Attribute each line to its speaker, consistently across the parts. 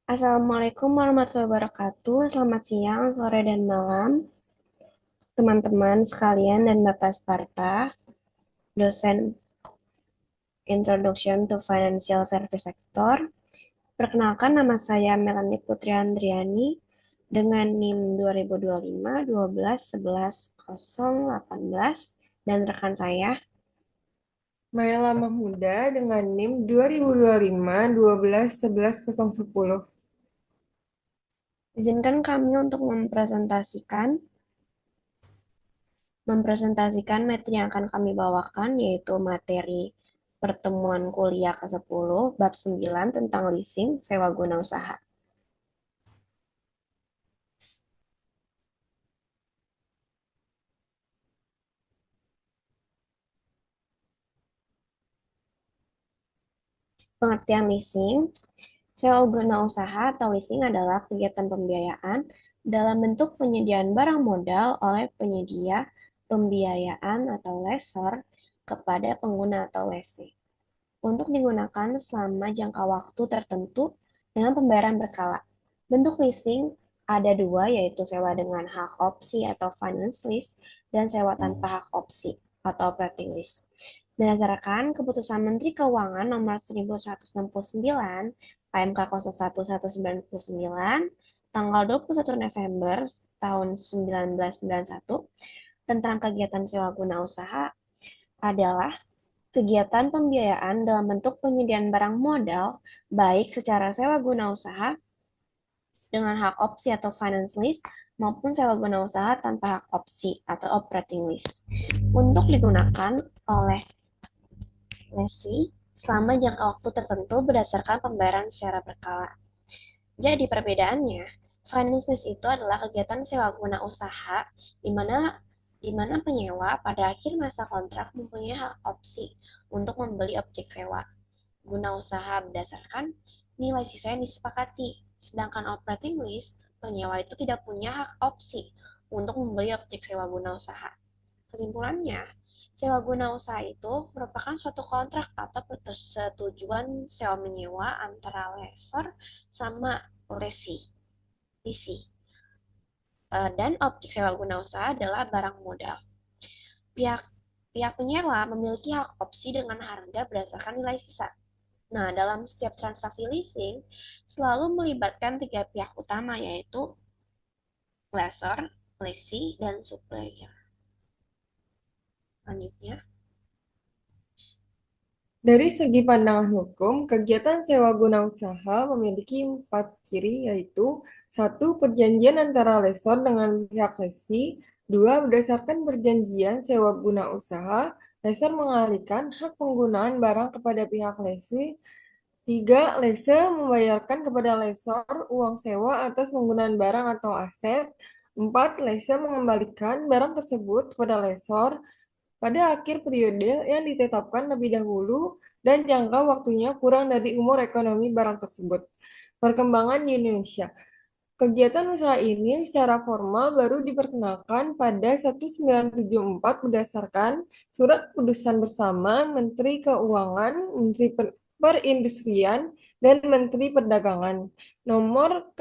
Speaker 1: Assalamualaikum warahmatullahi wabarakatuh. Selamat siang, sore, dan malam, teman-teman sekalian dan Bapak Sparta, dosen Introduction to Financial Service Sector. Perkenalkan, nama saya Melanie Putri Andriani dengan NIM 2025 12 11 018 dan rekan saya.
Speaker 2: Maela Mahmuda dengan NIM 2025 12 11 010.
Speaker 1: Izinkan kami untuk mempresentasikan materi yang akan kami bawakan, yaitu materi pertemuan kuliah ke-10 bab 9 tentang leasing sewa guna usaha. Pengertian leasing: sewa guna usaha atau leasing adalah kegiatan pembiayaan dalam bentuk penyediaan barang modal oleh penyedia pembiayaan atau lessor kepada pengguna atau lessee untuk digunakan selama jangka waktu tertentu dengan pembayaran berkala. Bentuk leasing ada dua, yaitu sewa dengan hak opsi atau finance lease dan sewa tanpa hak opsi atau operating lease. Berdasarkan Keputusan Menteri Keuangan Nomor 1169 PMK 01/1999 tanggal 21 November tahun 1991 tentang kegiatan sewa guna usaha adalah kegiatan pembiayaan dalam bentuk penyediaan barang modal, baik secara sewa guna usaha dengan hak opsi atau finance lease, maupun sewa guna usaha tanpa hak opsi atau operating lease, untuk digunakan oleh lessee selama jangka waktu tertentu berdasarkan pembayaran secara berkala. Jadi perbedaannya, finance lease itu adalah kegiatan sewa guna usaha di mana penyewa pada akhir masa kontrak mempunyai hak opsi untuk membeli objek sewa guna usaha berdasarkan nilai sisa yang disepakati. Sedangkan operating lease, penyewa itu tidak punya hak opsi untuk membeli objek sewa guna usaha. Kesimpulannya, sewa guna usaha itu merupakan suatu kontrak atau persetujuan sewa menyewa antara lessor sama lessee. Dan objek sewa guna usaha adalah barang modal. Pihak pihak penyewa memiliki hak opsi dengan harga berdasarkan nilai sisa. Nah, dalam setiap transaksi leasing selalu melibatkan tiga pihak utama, yaitu lessor, lessee, dan supplier. Lanjutnya,
Speaker 2: Dari segi pandangan hukum, kegiatan sewa guna usaha memiliki 4 ciri, yaitu: satu, perjanjian antara lessor dengan pihak lessee; dua, berdasarkan perjanjian sewa guna usaha, lessor mengalihkan hak penggunaan barang kepada pihak lessee; tiga, lessee membayarkan kepada lessor uang sewa atas penggunaan barang atau aset; empat, lessee mengembalikan barang tersebut kepada lessor pada akhir periode yang ditetapkan lebih dahulu dan jangka waktunya kurang dari umur ekonomi barang tersebut. Perkembangan di Indonesia. Kegiatan usaha ini secara formal baru diperkenalkan pada 1974 berdasarkan Surat Keputusan Bersama Menteri Keuangan, Menteri Perindustrian, dan Menteri Perdagangan nomor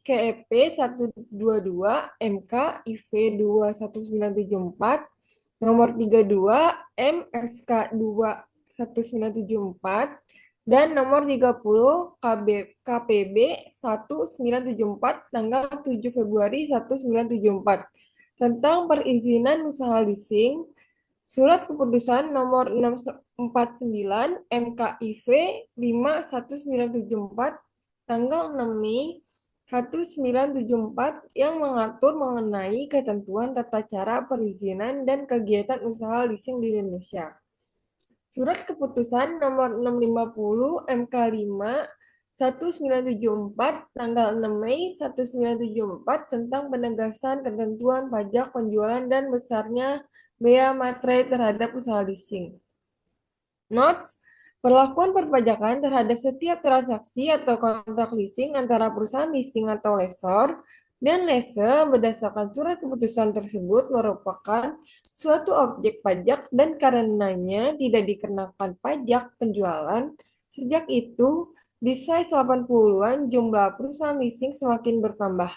Speaker 2: KEP 122 MK IV 21974 nomor 32 MSK 21974 dan nomor 30 KPB 1974 tanggal 7 Februari 1974 tentang perizinan usaha leasing. Surat Keputusan nomor 649 MKIV 51974 tanggal 6 Mei 1974 yang mengatur mengenai ketentuan tata cara perizinan dan kegiatan usaha leasing di Indonesia. Surat Keputusan nomor 650 MK5 1974 tanggal 6 Mei 1974 tentang penegasan ketentuan pajak penjualan dan besarnya bea materai terhadap usaha leasing. Notes: perlakuan perpajakan terhadap setiap transaksi atau kontrak leasing antara perusahaan leasing atau lessor dan lessee berdasarkan surat keputusan tersebut merupakan suatu objek pajak dan karenanya tidak dikenakan pajak penjualan. Sejak itu, Di size 80-an, jumlah perusahaan leasing semakin bertambah.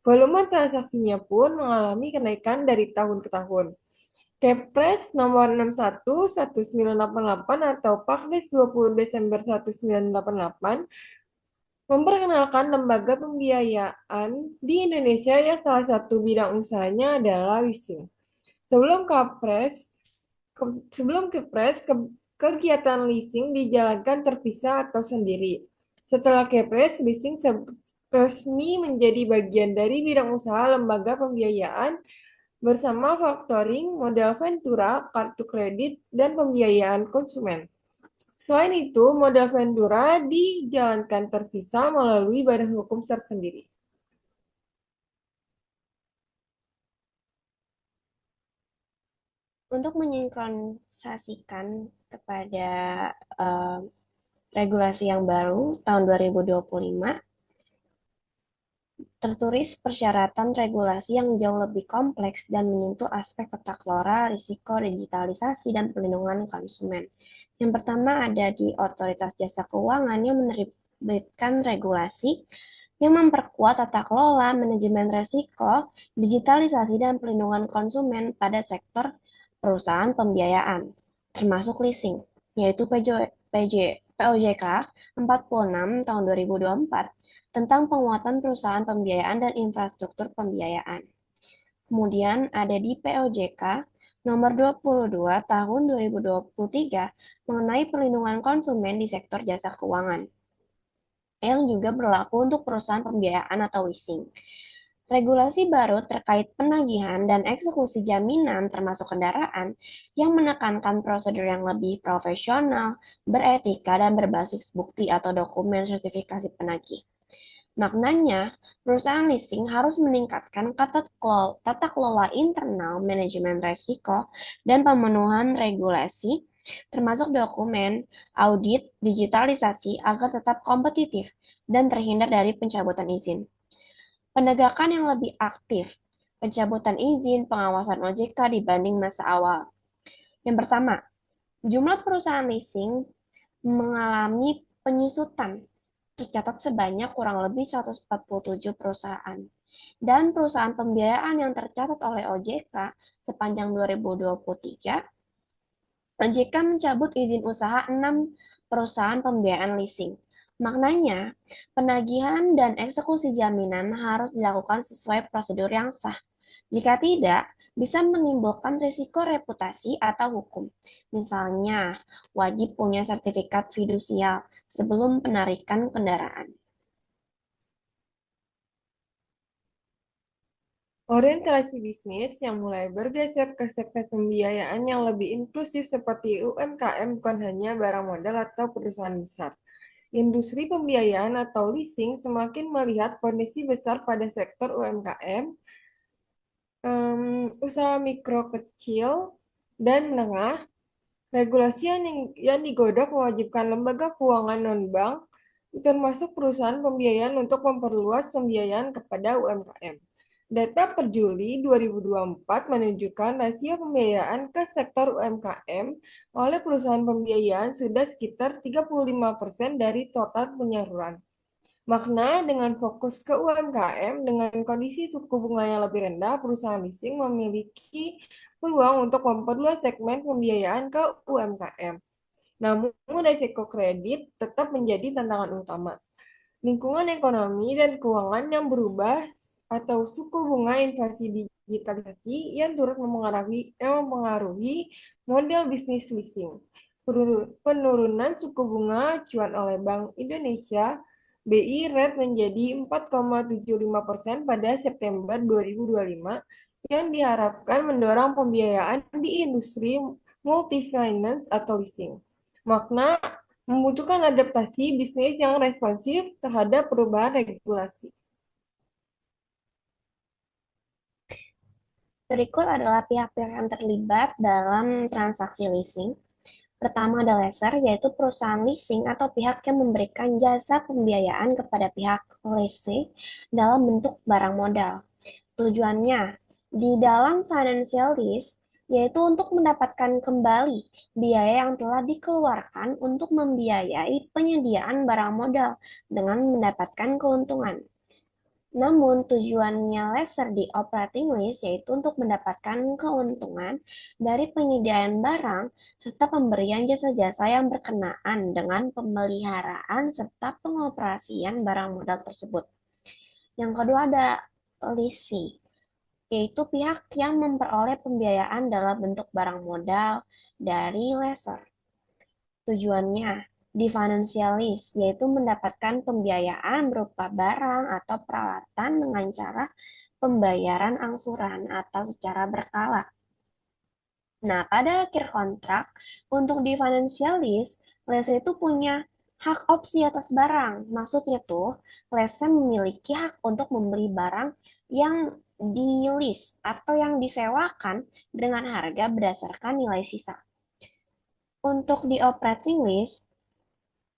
Speaker 2: Volume transaksinya pun mengalami kenaikan dari tahun ke tahun. Kepres nomor 61 1988 atau Pakdes 20 Desember 1988 memperkenalkan lembaga pembiayaan di Indonesia yang salah satu bidang usahanya adalah leasing. Sebelum Kepres, sebelum Kepres, kegiatan leasing dijalankan terpisah atau sendiri. Setelah Kepres, leasing resmi menjadi bagian dari bidang usaha lembaga pembiayaan bersama factoring, modal ventura, kartu kredit, dan pembiayaan konsumen. Selain itu, modal ventura dijalankan terpisah melalui badan hukum tersendiri.
Speaker 1: Untuk mensinkronisasikan kepada eh, regulasi yang baru tahun 2025, tertulis persyaratan regulasi yang jauh lebih kompleks dan menyentuh aspek tata kelola, risiko, digitalisasi, dan perlindungan konsumen. Yang pertama ada di Otoritas Jasa Keuangan yang menerbitkan regulasi yang memperkuat tata kelola, manajemen risiko, digitalisasi, dan perlindungan konsumen pada sektor perusahaan pembiayaan, termasuk leasing, yaitu POJK 46 tahun 2024 tentang penguatan perusahaan pembiayaan dan infrastruktur pembiayaan. Kemudian ada di POJK nomor 22 tahun 2023 mengenai perlindungan konsumen di sektor jasa keuangan yang juga berlaku untuk perusahaan pembiayaan atau leasing. Regulasi baru terkait penagihan dan eksekusi jaminan termasuk kendaraan yang menekankan prosedur yang lebih profesional, beretika, dan berbasis bukti atau dokumen sertifikasi penagih. Maknanya, perusahaan leasing harus meningkatkan tata kelola internal, manajemen resiko, dan pemenuhan regulasi, termasuk dokumen, audit, digitalisasi agar tetap kompetitif dan terhindar dari pencabutan izin. Penegakan yang lebih aktif, pencabutan izin, pengawasan OJK dibanding masa awal. Yang pertama, jumlah perusahaan leasing mengalami penyusutan tercatat sebanyak kurang lebih 147 perusahaan. Dan perusahaan pembiayaan yang tercatat oleh OJK sepanjang 2023, OJK mencabut izin usaha 6 perusahaan pembiayaan leasing. Maknanya, penagihan dan eksekusi jaminan harus dilakukan sesuai prosedur yang sah. Jika tidak, bisa menimbulkan risiko reputasi atau hukum. Misalnya, wajib punya sertifikat fidusial sebelum penarikan kendaraan.
Speaker 2: Orientasi bisnis yang mulai bergeser ke sektor pembiayaan yang lebih inklusif seperti UMKM bukan hanya barang modal atau perusahaan besar. Industri pembiayaan atau leasing semakin melihat kondisi besar pada sektor UMKM, usaha mikro kecil dan menengah. Regulasi yang digodok mewajibkan lembaga keuangan non-bank, termasuk perusahaan pembiayaan untuk memperluas pembiayaan kepada UMKM. Data per Juli 2024 menunjukkan rasio pembiayaan ke sektor UMKM oleh perusahaan pembiayaan sudah sekitar 35% dari total penyaluran. Makna dengan fokus ke UMKM dengan kondisi suku bunga yang lebih rendah, perusahaan leasing memiliki peluang untuk memperluas segmen pembiayaan ke UMKM. Namun risiko kredit tetap menjadi tantangan utama. Lingkungan ekonomi dan keuangan yang berubah atau suku bunga inflasi digitalisasi yang turut mempengaruhi model bisnis leasing. Penurunan suku bunga acuan oleh Bank Indonesia BI rate menjadi 4,75% pada September 2025 yang diharapkan mendorong pembiayaan di industri multi-finance atau leasing. Makna membutuhkan adaptasi bisnis yang responsif terhadap perubahan regulasi.
Speaker 1: Berikut adalah pihak-pihak yang terlibat dalam transaksi leasing. Pertama ada lessor, yaitu perusahaan leasing atau pihak yang memberikan jasa pembiayaan kepada pihak leasing dalam bentuk barang modal. Tujuannya, di dalam financial lease, yaitu untuk mendapatkan kembali biaya yang telah dikeluarkan untuk membiayai penyediaan barang modal dengan mendapatkan keuntungan. Namun, tujuannya laser di operating list yaitu untuk mendapatkan keuntungan dari penyediaan barang serta pemberian jasa-jasa yang berkenaan dengan pemeliharaan serta pengoperasian barang modal tersebut. Yang kedua ada leasing, yaitu pihak yang memperoleh pembiayaan dalam bentuk barang modal dari lessor. Tujuannya di financialis, yaitu mendapatkan pembiayaan berupa barang atau peralatan dengan cara pembayaran angsuran atau secara berkala. Nah, pada akhir kontrak, untuk di financialis, lessor itu punya hak opsi atas barang. Maksudnya tuh, lessor memiliki hak untuk membeli barang yang di lease atau yang disewakan dengan harga berdasarkan nilai sisa. Untuk di operating list,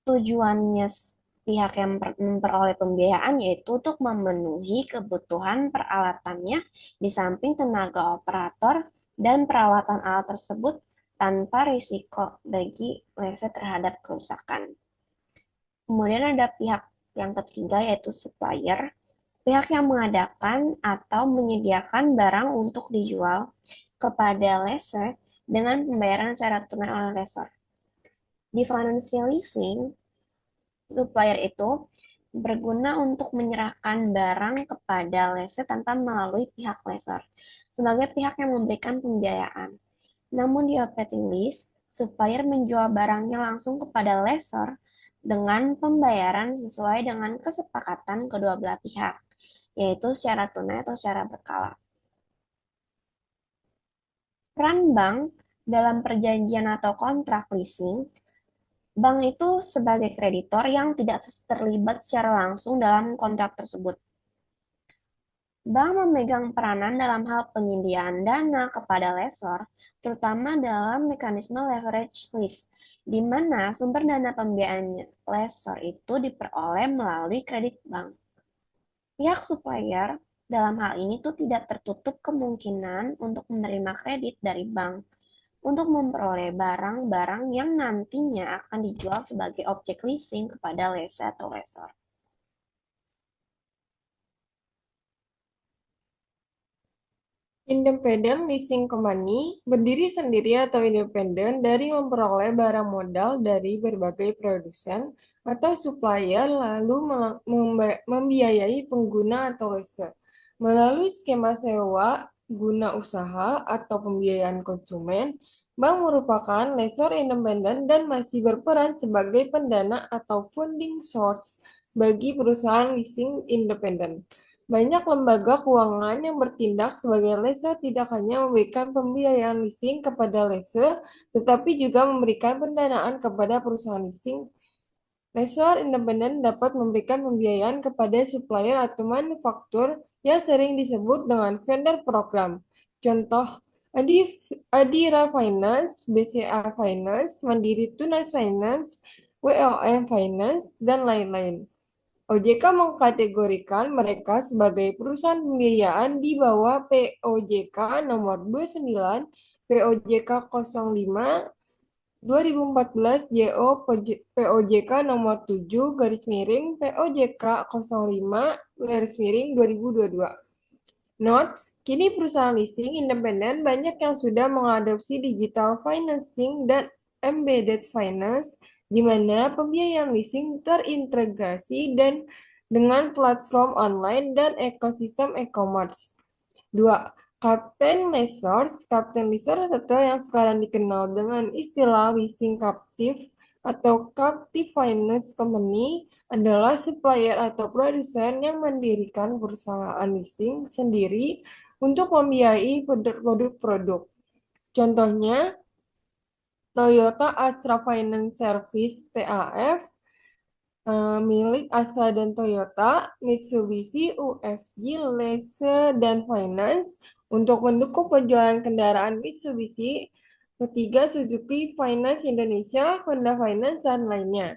Speaker 1: tujuannya pihak yang memperoleh pembiayaan yaitu untuk memenuhi kebutuhan peralatannya di samping tenaga operator dan perawatan alat tersebut tanpa risiko bagi lese terhadap kerusakan. Kemudian ada pihak yang ketiga yaitu supplier, pihak yang mengadakan atau menyediakan barang untuk dijual kepada lessor dengan pembayaran secara tunai oleh lessor. Di financial leasing, supplier itu berguna untuk menyerahkan barang kepada lessor tanpa melalui pihak lessor sebagai pihak yang memberikan pembiayaan. Namun di operating lease, supplier menjual barangnya langsung kepada lessor dengan pembayaran sesuai dengan kesepakatan kedua belah pihak, yaitu secara tunai atau secara berkala. Peran bank dalam perjanjian atau kontrak leasing, bank itu sebagai kreditor yang tidak terlibat secara langsung dalam kontrak tersebut. Bank memegang peranan dalam hal penyediaan dana kepada lessor, terutama dalam mekanisme leverage lease, di mana sumber dana pembiayaan lessor itu diperoleh melalui kredit bank. Pihak supplier dalam hal ini tuh tidak tertutup kemungkinan untuk menerima kredit dari bank untuk memperoleh barang-barang yang nantinya akan dijual sebagai objek leasing kepada lessee atau lessor.
Speaker 2: Independent leasing company berdiri sendiri atau independen dari memperoleh barang modal dari berbagai produsen atau supplier lalu membiayai pengguna atau lessor. Melalui skema sewa guna usaha atau pembiayaan konsumen, bank merupakan lessor independen dan masih berperan sebagai pendana atau funding source bagi perusahaan leasing independen. Banyak lembaga keuangan yang bertindak sebagai lessor tidak hanya memberikan pembiayaan leasing kepada lessor, tetapi juga memberikan pendanaan kepada perusahaan leasing. Lessor independen dapat memberikan pembiayaan kepada supplier atau manufaktur yang sering disebut dengan vendor program. Contoh, Adira Finance, BCA Finance, Mandiri Tunas Finance, WOM Finance, dan lain-lain. OJK mengkategorikan mereka sebagai perusahaan pembiayaan di bawah POJK nomor 29, POJK 05, 2014 JO POJK nomor 7 garis miring POJK 05 garis miring 2022. Notes, kini perusahaan leasing independen banyak yang sudah mengadopsi digital financing dan embedded finance, di mana pembiayaan leasing terintegrasi dan dengan platform online dan ekosistem e-commerce. 2. Captain Lessors. Captain Lessors atau yang sekarang dikenal dengan istilah leasing captive atau captive finance company adalah supplier atau produsen yang mendirikan perusahaan leasing sendiri untuk membiayai produk-produk. Contohnya, Toyota Astra Finance Service (TAF), milik Astra dan Toyota, Mitsubishi UFJ Lease dan Finance untuk mendukung penjualan kendaraan Mitsubishi, ketiga Suzuki Finance Indonesia, Honda Finance, dan lainnya.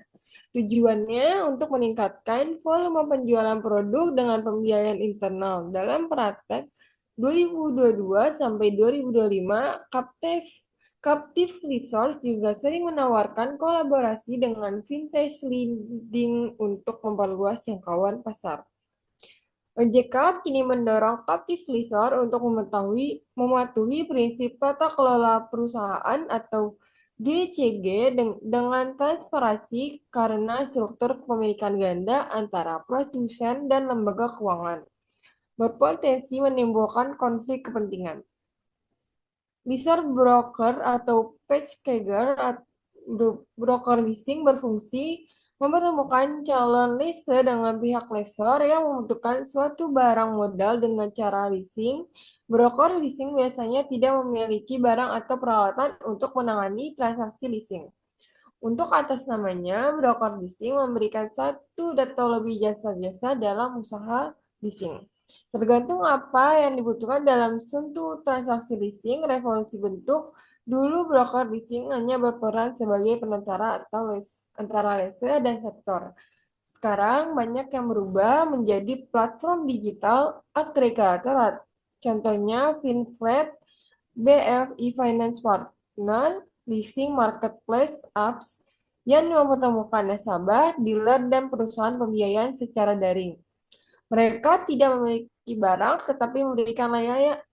Speaker 2: Tujuannya untuk meningkatkan volume penjualan produk dengan pembiayaan internal. Dalam praktek, 2022 sampai 2025, Captive Resource juga sering menawarkan kolaborasi dengan vintage lending untuk memperluas jangkauan pasar. OJK kini mendorong Captive Resource untuk mematuhi prinsip tata kelola perusahaan atau GCG dengan transparansi karena struktur kepemilikan ganda antara produsen dan lembaga keuangan berpotensi menimbulkan konflik kepentingan. Leaser broker atau packager broker leasing berfungsi mempertemukan calon lease dengan pihak lessor yang membutuhkan suatu barang modal dengan cara leasing. Broker leasing biasanya tidak memiliki barang atau peralatan untuk menangani transaksi leasing. Untuk atas namanya, broker leasing memberikan satu atau lebih jasa-jasa dalam usaha leasing. Tergantung apa yang dibutuhkan dalam suatu transaksi leasing, revolusi bentuk, dulu broker leasing hanya berperan sebagai penentara atau antara lese dan sektor. Sekarang banyak yang berubah menjadi platform digital agregator. Contohnya FinFlat, BFI Finance Partner, leasing marketplace apps yang mempertemukan nasabah, dealer, dan perusahaan pembiayaan secara daring. Mereka tidak memiliki barang, tetapi memberikan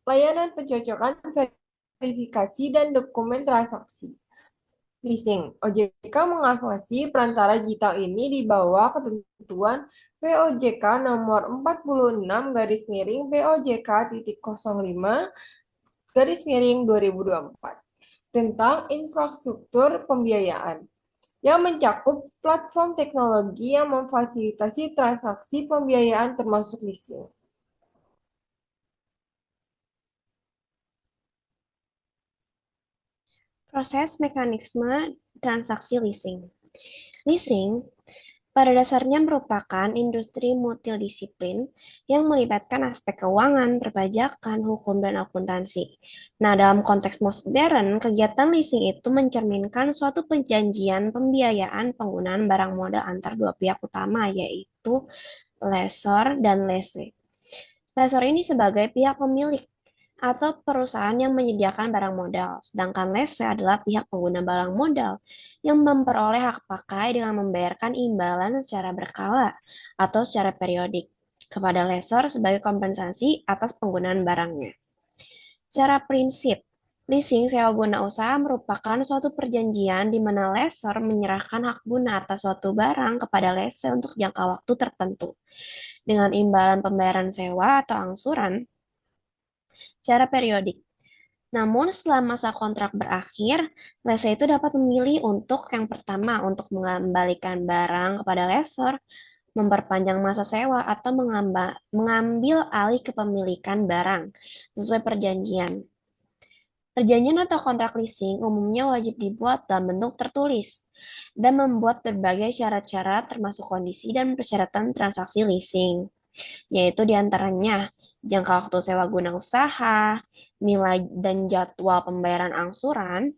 Speaker 2: layanan pencocokan, verifikasi, dan dokumen transaksi. Leasing. OJK mengawasi perantara digital ini di bawah ketentuan POJK nomor 46 garis miring POJK.05 garis miring 2024 tentang infrastruktur pembiayaan yang mencakup platform teknologi yang memfasilitasi transaksi pembiayaan termasuk leasing.
Speaker 1: Proses mekanisme transaksi leasing. Leasing pada dasarnya merupakan industri multidisiplin yang melibatkan aspek keuangan, perpajakan, hukum, dan akuntansi. Nah, dalam konteks modern, kegiatan leasing itu mencerminkan suatu perjanjian pembiayaan penggunaan barang modal antar dua pihak utama, yaitu lessor dan lessee. Lessor ini sebagai pihak pemilik atau perusahaan yang menyediakan barang modal, sedangkan lessee adalah pihak pengguna barang modal yang memperoleh hak pakai dengan membayarkan imbalan secara berkala atau secara periodik kepada lessor sebagai kompensasi atas penggunaan barangnya. Secara prinsip, leasing sewa guna usaha merupakan suatu perjanjian di mana lessor menyerahkan hak guna atas suatu barang kepada lessee untuk jangka waktu tertentu dengan imbalan pembayaran sewa atau angsuran secara periodik. Namun setelah masa kontrak berakhir, lessee itu dapat memilih untuk yang pertama untuk mengembalikan barang kepada lessor, memperpanjang masa sewa, atau mengambil alih kepemilikan barang sesuai perjanjian. Perjanjian atau kontrak leasing umumnya wajib dibuat dalam bentuk tertulis dan membuat berbagai syarat-syarat termasuk kondisi dan persyaratan transaksi leasing, yaitu diantaranya jangka waktu sewa guna usaha, nilai dan jadwal pembayaran angsuran,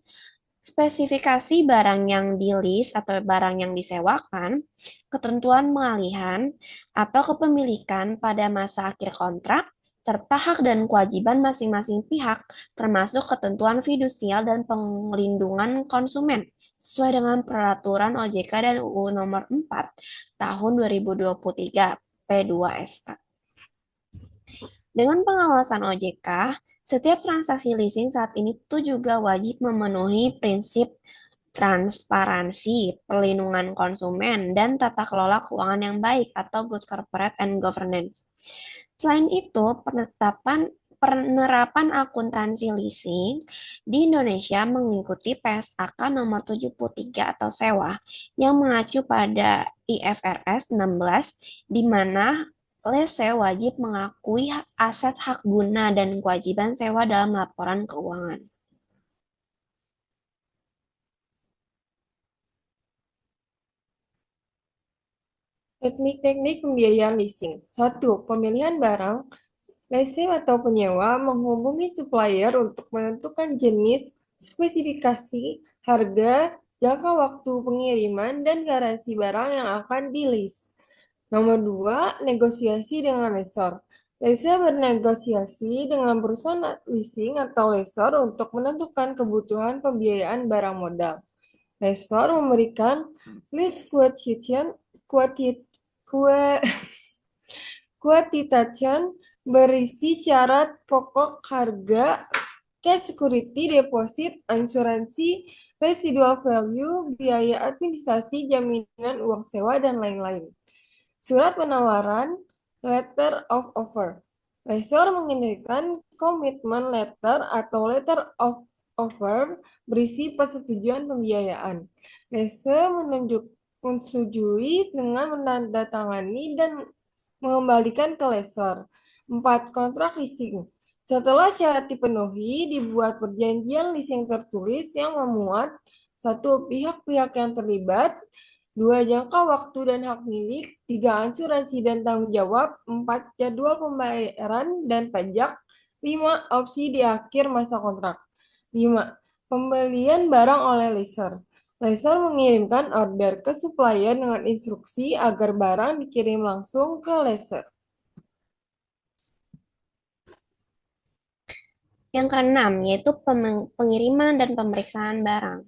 Speaker 1: spesifikasi barang yang di-lease atau barang yang disewakan, ketentuan pengalihan atau kepemilikan pada masa akhir kontrak, serta hak dan kewajiban masing-masing pihak, termasuk ketentuan fidusial dan pelindungan konsumen, sesuai dengan peraturan OJK dan UU Nomor 4 Tahun 2023 P2SK. Dengan pengawasan OJK, setiap transaksi leasing saat ini tuh juga wajib memenuhi prinsip transparansi, perlindungan konsumen, dan tata kelola keuangan yang baik atau good corporate and governance. Selain itu, penerapan akuntansi leasing di Indonesia mengikuti PSAK nomor 73 atau sewa yang mengacu pada IFRS 16 di mana lessee wajib mengakui aset hak guna dan kewajiban sewa dalam laporan keuangan.
Speaker 2: Teknik-teknik pembiayaan leasing. 1. Pemilihan barang. Lessee atau penyewa menghubungi supplier untuk menentukan jenis, spesifikasi, harga, jangka waktu pengiriman, dan garansi barang yang akan di-lease. Nomor 2, negosiasi dengan lessor. Lessor bernegosiasi dengan perusahaan leasing atau lessor untuk menentukan kebutuhan pembiayaan barang modal. Lessor memberikan lease quotation, quotit- que- quotation berisi syarat pokok harga, cash security, deposit, asuransi, residual value, biaya administrasi, jaminan uang sewa, dan lain-lain. Surat penawaran, letter of offer. Lessor mengirimkan komitmen letter atau letter of offer berisi persetujuan pembiayaan. Lessor menyetujui dengan menandatangani dan mengembalikan ke lessor. 4. Kontrak leasing. Setelah syarat dipenuhi, dibuat perjanjian leasing tertulis yang memuat satu pihak-pihak yang terlibat, dua jangka waktu dan hak milik, tiga asuransi dan tanggung jawab, empat jadwal pembayaran dan pajak, lima opsi di akhir masa kontrak. Lima, pembelian barang oleh lessor. Lessor mengirimkan order ke supplier dengan instruksi agar barang dikirim langsung ke lessor.
Speaker 1: Yang keenam, yaitu pengiriman dan pemeriksaan barang.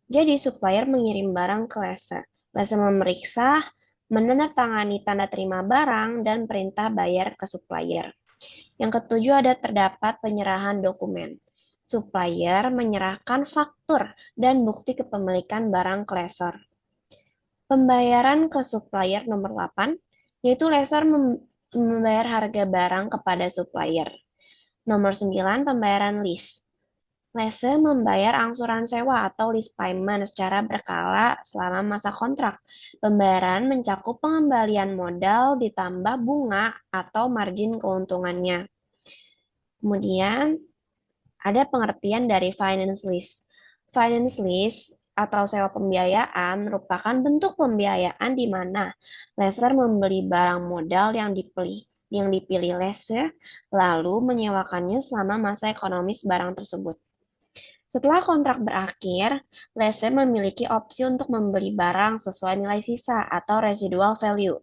Speaker 1: Jadi, supplier mengirim barang ke lessor. Lessor memeriksa, menandatangani tanda terima barang, dan perintah bayar ke supplier. Yang ketujuh ada terdapat penyerahan dokumen. Supplier menyerahkan faktur dan bukti kepemilikan barang ke lessor. Pembayaran ke supplier nomor 8, yaitu lessor membayar harga barang kepada supplier. Nomor 9, pembayaran lease. Lessor membayar angsuran sewa atau lease payment secara berkala selama masa kontrak. Pembayaran mencakup pengembalian modal ditambah bunga atau margin keuntungannya. Kemudian ada pengertian dari finance lease. Finance lease atau sewa pembiayaan merupakan bentuk pembiayaan di mana lessor membeli barang modal yang dipilih lessor lalu menyewakannya selama masa ekonomis barang tersebut. Setelah kontrak berakhir, lessor memiliki opsi untuk membeli barang sesuai nilai sisa atau residual value.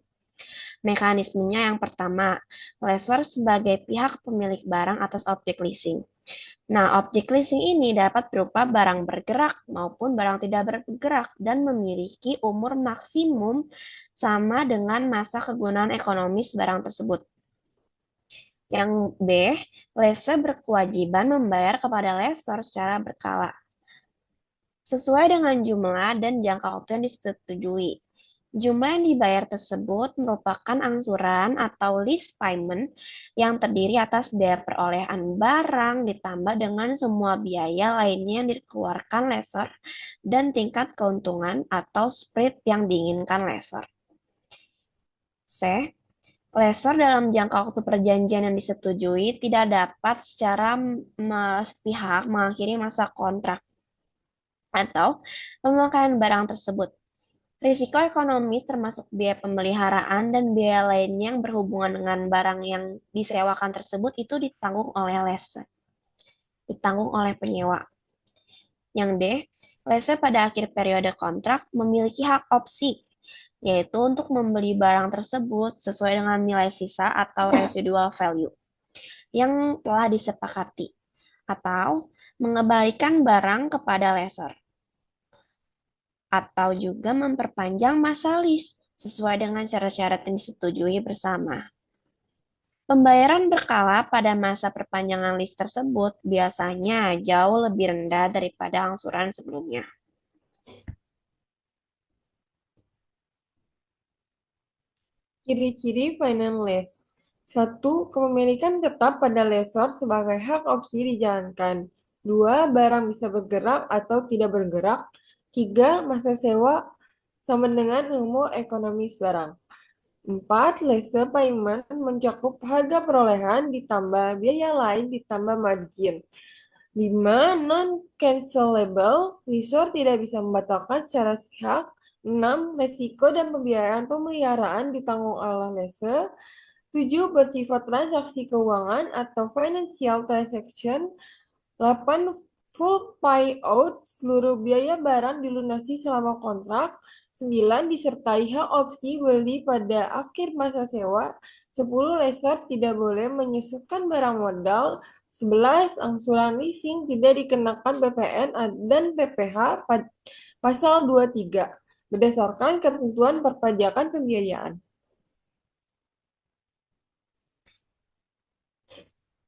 Speaker 1: Mekanismenya yang pertama, lessor sebagai pihak pemilik barang atas objek leasing. Nah, objek leasing ini dapat berupa barang bergerak maupun barang tidak bergerak dan memiliki umur maksimum sama dengan masa kegunaan ekonomis barang tersebut. Yang B, lessor berkewajiban membayar kepada lessor secara berkala, sesuai dengan jumlah dan jangka waktu yang disetujui. Jumlah yang dibayar tersebut merupakan angsuran atau lease payment yang terdiri atas biaya perolehan barang ditambah dengan semua biaya lainnya yang dikeluarkan lessor dan tingkat keuntungan atau spread yang diinginkan lessor. C. Lessor dalam jangka waktu perjanjian yang disetujui tidak dapat secara sepihak mengakhiri masa kontrak atau pemakaian barang tersebut. Risiko ekonomis termasuk biaya pemeliharaan dan biaya lainnya yang berhubungan dengan barang yang disewakan tersebut itu ditanggung oleh lessor, ditanggung oleh penyewa. Yang D, lessor pada akhir periode kontrak memiliki hak opsi, yaitu untuk membeli barang tersebut sesuai dengan nilai sisa atau residual value yang telah disepakati, atau mengembalikan barang kepada lessor, atau juga memperpanjang masa lease sesuai dengan syarat-syarat yang disetujui bersama. Pembayaran berkala pada masa perpanjangan lease tersebut biasanya jauh lebih rendah daripada angsuran sebelumnya.
Speaker 2: Ciri-ciri finance lease. 1. Kepemilikan tetap pada lessor sebagai hak opsi dijalankan. 2. Barang bisa bergerak atau tidak bergerak. 3. Masa sewa sama dengan umur ekonomis barang. 4. Lease payment mencakup harga perolehan ditambah biaya lain ditambah margin. 5. Non-cancelable, lessor tidak bisa membatalkan secara sepihak. 6. Resiko dan pembiayaan pemeliharaan ditanggung oleh lessor. 7. Bersifat transaksi keuangan atau financial transaction. 8. Full payout, seluruh biaya barang dilunasi selama kontrak. 9. Disertai hak opsi beli pada akhir masa sewa. 10. Lessor tidak boleh menyusupkan barang modal. 11. Angsuran leasing tidak dikenakan PPN dan PPh pasal 23 berdasarkan ketentuan perpajakan pembiayaan.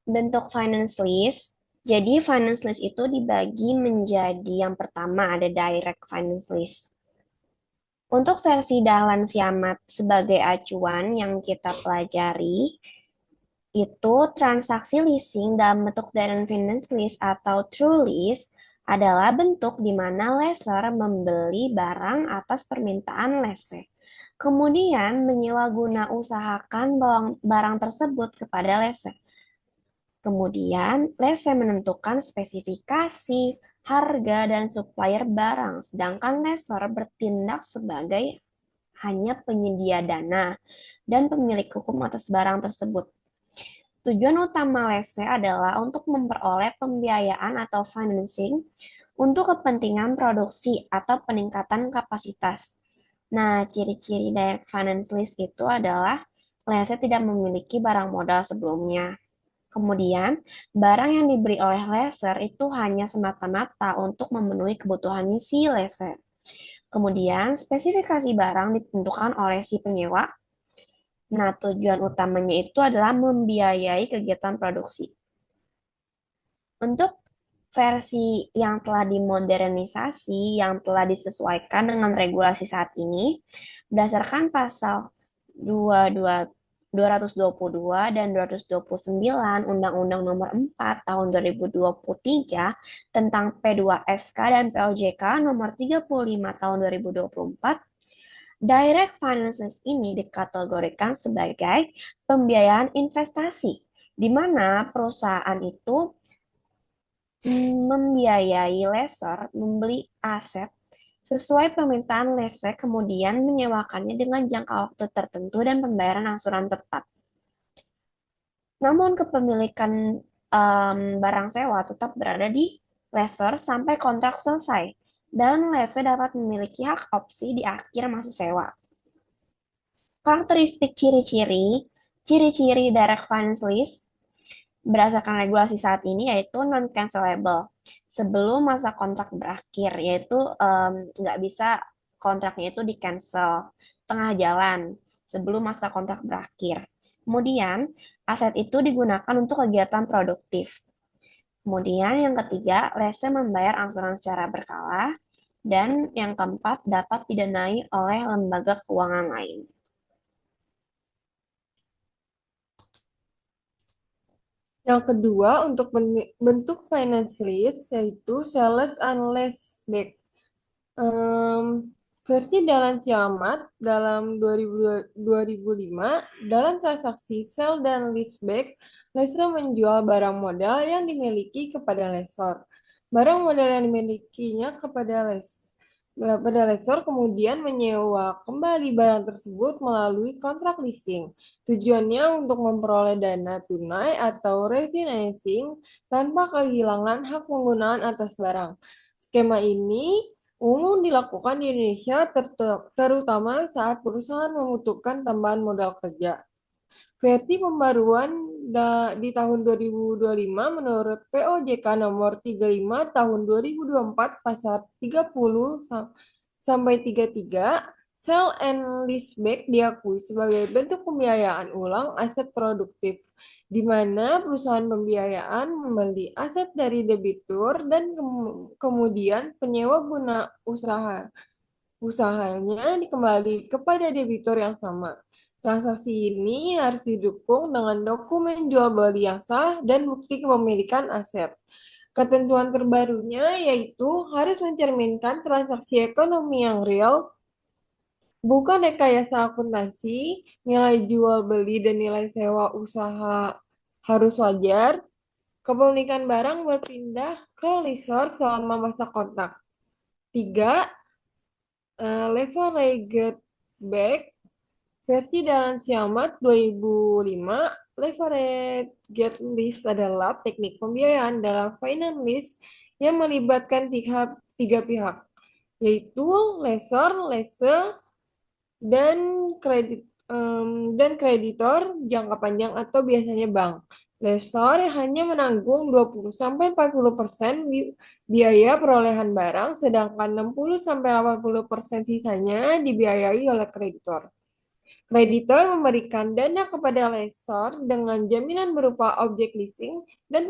Speaker 1: Bentuk finance lease. Jadi finance lease itu dibagi menjadi yang pertama ada direct finance lease. Untuk versi Dahlan Siamat sebagai acuan yang kita pelajari, itu transaksi leasing dalam bentuk direct finance lease atau true lease adalah bentuk di mana lessor membeli barang atas permintaan lessee. Kemudian menyewa guna usahakan barang tersebut kepada lessee. Kemudian, lessee menentukan spesifikasi, harga, dan supplier barang, sedangkan lessor bertindak sebagai hanya penyedia dana dan pemilik hukum atas barang tersebut. Tujuan utama lessee adalah untuk memperoleh pembiayaan atau financing untuk kepentingan produksi atau peningkatan kapasitas. Nah, ciri-ciri direct finance lease itu adalah lessee tidak memiliki barang modal sebelumnya. Kemudian, barang yang diberi oleh lessor itu hanya semata-mata untuk memenuhi kebutuhan si lessor. Kemudian, spesifikasi barang ditentukan oleh si penyewa. Nah, tujuan utamanya itu adalah membiayai kegiatan produksi. Untuk versi yang telah dimodernisasi, yang telah disesuaikan dengan regulasi saat ini, berdasarkan pasal 222 dan 229 Undang-Undang Nomor 4 Tahun 2023 tentang P2SK dan POJK Nomor 35 Tahun 2024, direct finance ini dikategorikan sebagai pembiayaan investasi, di mana perusahaan itu membiayai lessor membeli aset sesuai permintaan lessee kemudian menyewakannya dengan jangka waktu tertentu dan pembayaran angsuran tetap. Namun kepemilikan barang sewa tetap berada di lessor sampai kontrak selesai dan lessee dapat memiliki hak opsi di akhir masa sewa. Karakteristik ciri-ciri direct finance lease berdasarkan regulasi saat ini yaitu non-cancelable sebelum masa kontrak berakhir, yaitu nggak bisa kontraknya itu di-cancel tengah jalan sebelum masa kontrak berakhir. Kemudian, aset itu digunakan untuk kegiatan produktif. Kemudian, yang ketiga, lessee membayar angsuran secara berkala. Dan yang keempat, dapat didanai oleh lembaga keuangan lain.
Speaker 2: Yang kedua, untuk bentuk finance lease, yaitu sales and leaseback. Versi Dahlan Siamat dalam 2005, dalam transaksi sell dan leaseback, lessor menjual barang modal yang dimiliki kepada lessor. Barang modal yang dimilikinya kepada lessor kemudian menyewa kembali barang tersebut melalui kontrak leasing. Tujuannya untuk memperoleh dana tunai atau refinancing tanpa kehilangan hak penggunaan atas barang. Skema ini umum dilakukan di Indonesia terutama saat perusahaan membutuhkan tambahan modal kerja. Versi pembaruan di tahun 2025 menurut POJK nomor 35 tahun 2024 pasal 30 sampai 33, sell and leaseback diakui sebagai bentuk pembiayaan ulang aset produktif, di mana perusahaan pembiayaan membeli aset dari debitur dan kemudian penyewa guna usahanya dikembali kepada debitur yang sama. Transaksi ini harus didukung dengan dokumen jual beli yang sah dan bukti kepemilikan aset. Ketentuan terbarunya yaitu harus mencerminkan transaksi ekonomi yang real, bukan rekayasa akuntansi, nilai jual beli dan nilai sewa usaha harus wajar, kepemilikan barang berpindah ke lessor selama masa kontrak. 3. Leveraged back versi Dahlan Siamat 2005, leveraged lease adalah teknik pembiayaan dalam finance lease yang melibatkan tiga pihak. yaitu lessor, lessee, dan kredit dan kreditor jangka panjang atau biasanya bank. Lessor hanya menanggung 20-40% biaya perolehan barang, sedangkan 60-80% sisanya dibiayai oleh kreditor. Kreditor memberikan dana kepada lessor dengan jaminan berupa objek leasing dan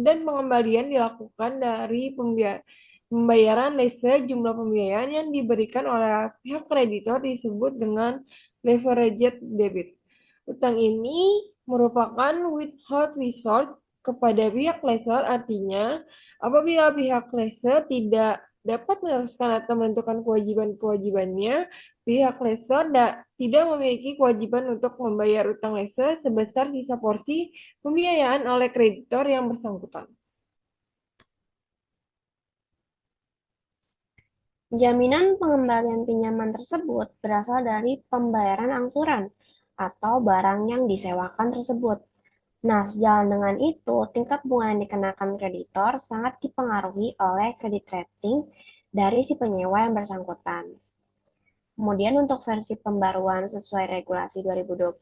Speaker 2: pengembalian dilakukan dari pembayaran lese. Jumlah pembiayaan yang diberikan oleh pihak kreditor disebut dengan leveraged debit. Utang ini merupakan withhold resource kepada pihak lessor, artinya apabila pihak lessor tidak dapat meneruskan atau menentukan kewajiban-kewajibannya, pihak lessor tidak memiliki kewajiban untuk membayar utang lessor sebesar sisa porsi pembiayaan oleh kreditor yang bersangkutan.
Speaker 1: Jaminan pengembalian pinjaman tersebut berasal dari pembayaran angsuran atau barang yang disewakan tersebut. Nah, sejalan dengan itu, tingkat bunga yang dikenakan kreditor sangat dipengaruhi oleh kredit rating dari si penyewa yang bersangkutan. Kemudian untuk versi pembaruan sesuai regulasi 2025,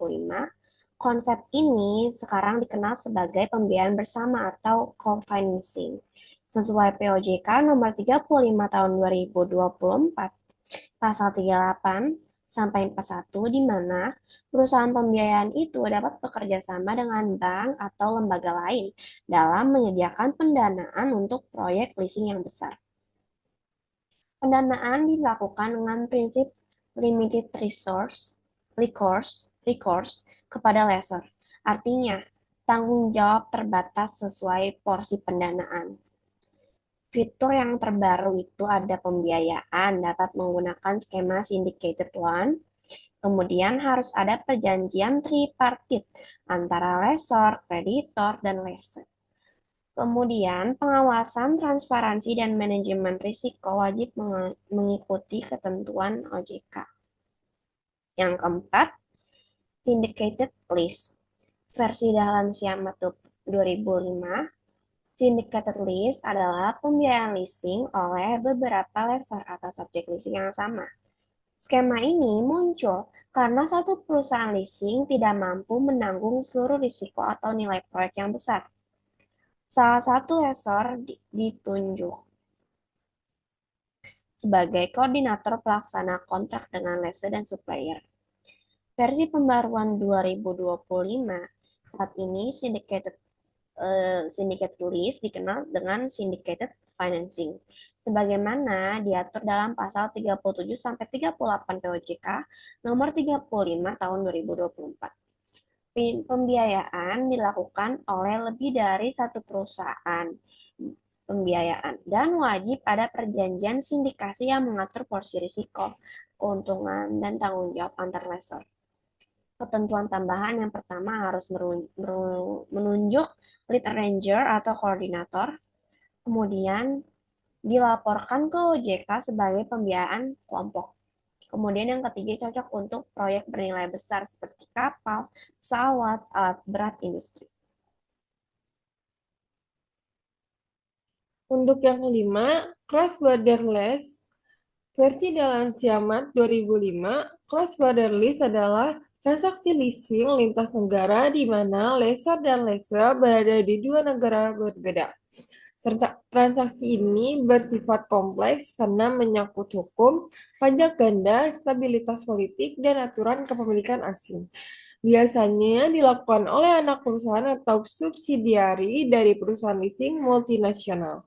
Speaker 1: konsep ini sekarang dikenal sebagai pembiayaan bersama atau co-financing. Sesuai POJK nomor 35 tahun 2024, pasal 38 sampai 41, di mana perusahaan pembiayaan itu dapat bekerja sama dengan bank atau lembaga lain dalam menyediakan pendanaan untuk proyek leasing yang besar. Pendanaan dilakukan dengan prinsip limited recourse kepada lessor. Artinya, tanggung jawab terbatas sesuai porsi pendanaan. Fitur yang terbaru itu ada pembiayaan dapat menggunakan skema syndicated loan. Kemudian harus ada perjanjian tripartit antara lessor, kreditor, dan lessee. Kemudian, pengawasan, transparansi, dan manajemen risiko wajib mengikuti ketentuan OJK. Yang keempat, syndicated list. Versi dalam Siamat 2005, syndicated list adalah pembiayaan leasing oleh beberapa lessor atau subjek leasing yang sama. Skema ini muncul karena satu perusahaan leasing tidak mampu menanggung seluruh risiko atau nilai proyek yang besar. Salah satu lessor ditunjuk sebagai koordinator pelaksana kontrak dengan lessee dan supplier. Versi pembaruan 2025, saat ini syndicated list dikenal dengan syndicated financing, sebagaimana diatur dalam pasal 37 sampai 38 POJK nomor 35 tahun 2024. Pembiayaan dilakukan oleh lebih dari satu perusahaan pembiayaan dan wajib ada perjanjian sindikasi yang mengatur porsi risiko, keuntungan, dan tanggung jawab antar lessor. Ketentuan tambahan yang pertama harus menunjuk lead arranger atau koordinator, kemudian dilaporkan ke OJK sebagai pembiayaan kelompok. Kemudian yang ketiga cocok untuk proyek bernilai besar seperti kapal, pesawat, alat berat industri.
Speaker 2: Untuk yang kelima, cross borderless. Versi dalam Siamat 2005, cross borderless adalah transaksi leasing lintas negara di mana lessor dan lessee berada di dua negara berbeda. Transaksi ini bersifat kompleks karena menyangkut hukum, pajak ganda, stabilitas politik, dan aturan kepemilikan asing. Biasanya dilakukan oleh anak perusahaan atau subsidiari dari perusahaan leasing multinasional.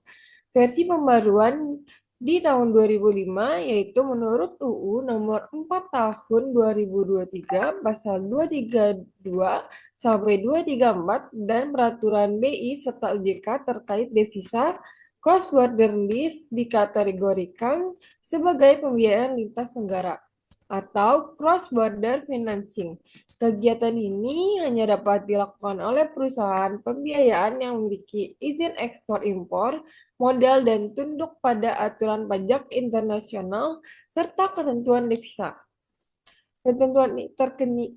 Speaker 2: Versi pembaruan di tahun 2005 yaitu menurut UU nomor 4 tahun 2023 pasal 232 sampai 234 dan peraturan BI serta OJK terkait devisa cross border lease dikategorikan sebagai pembiayaan lintas negara atau cross border financing. Kegiatan ini hanya dapat dilakukan oleh perusahaan pembiayaan yang memiliki izin ekspor impor modal dan tunduk pada aturan pajak internasional serta ketentuan devisa. Ketentuan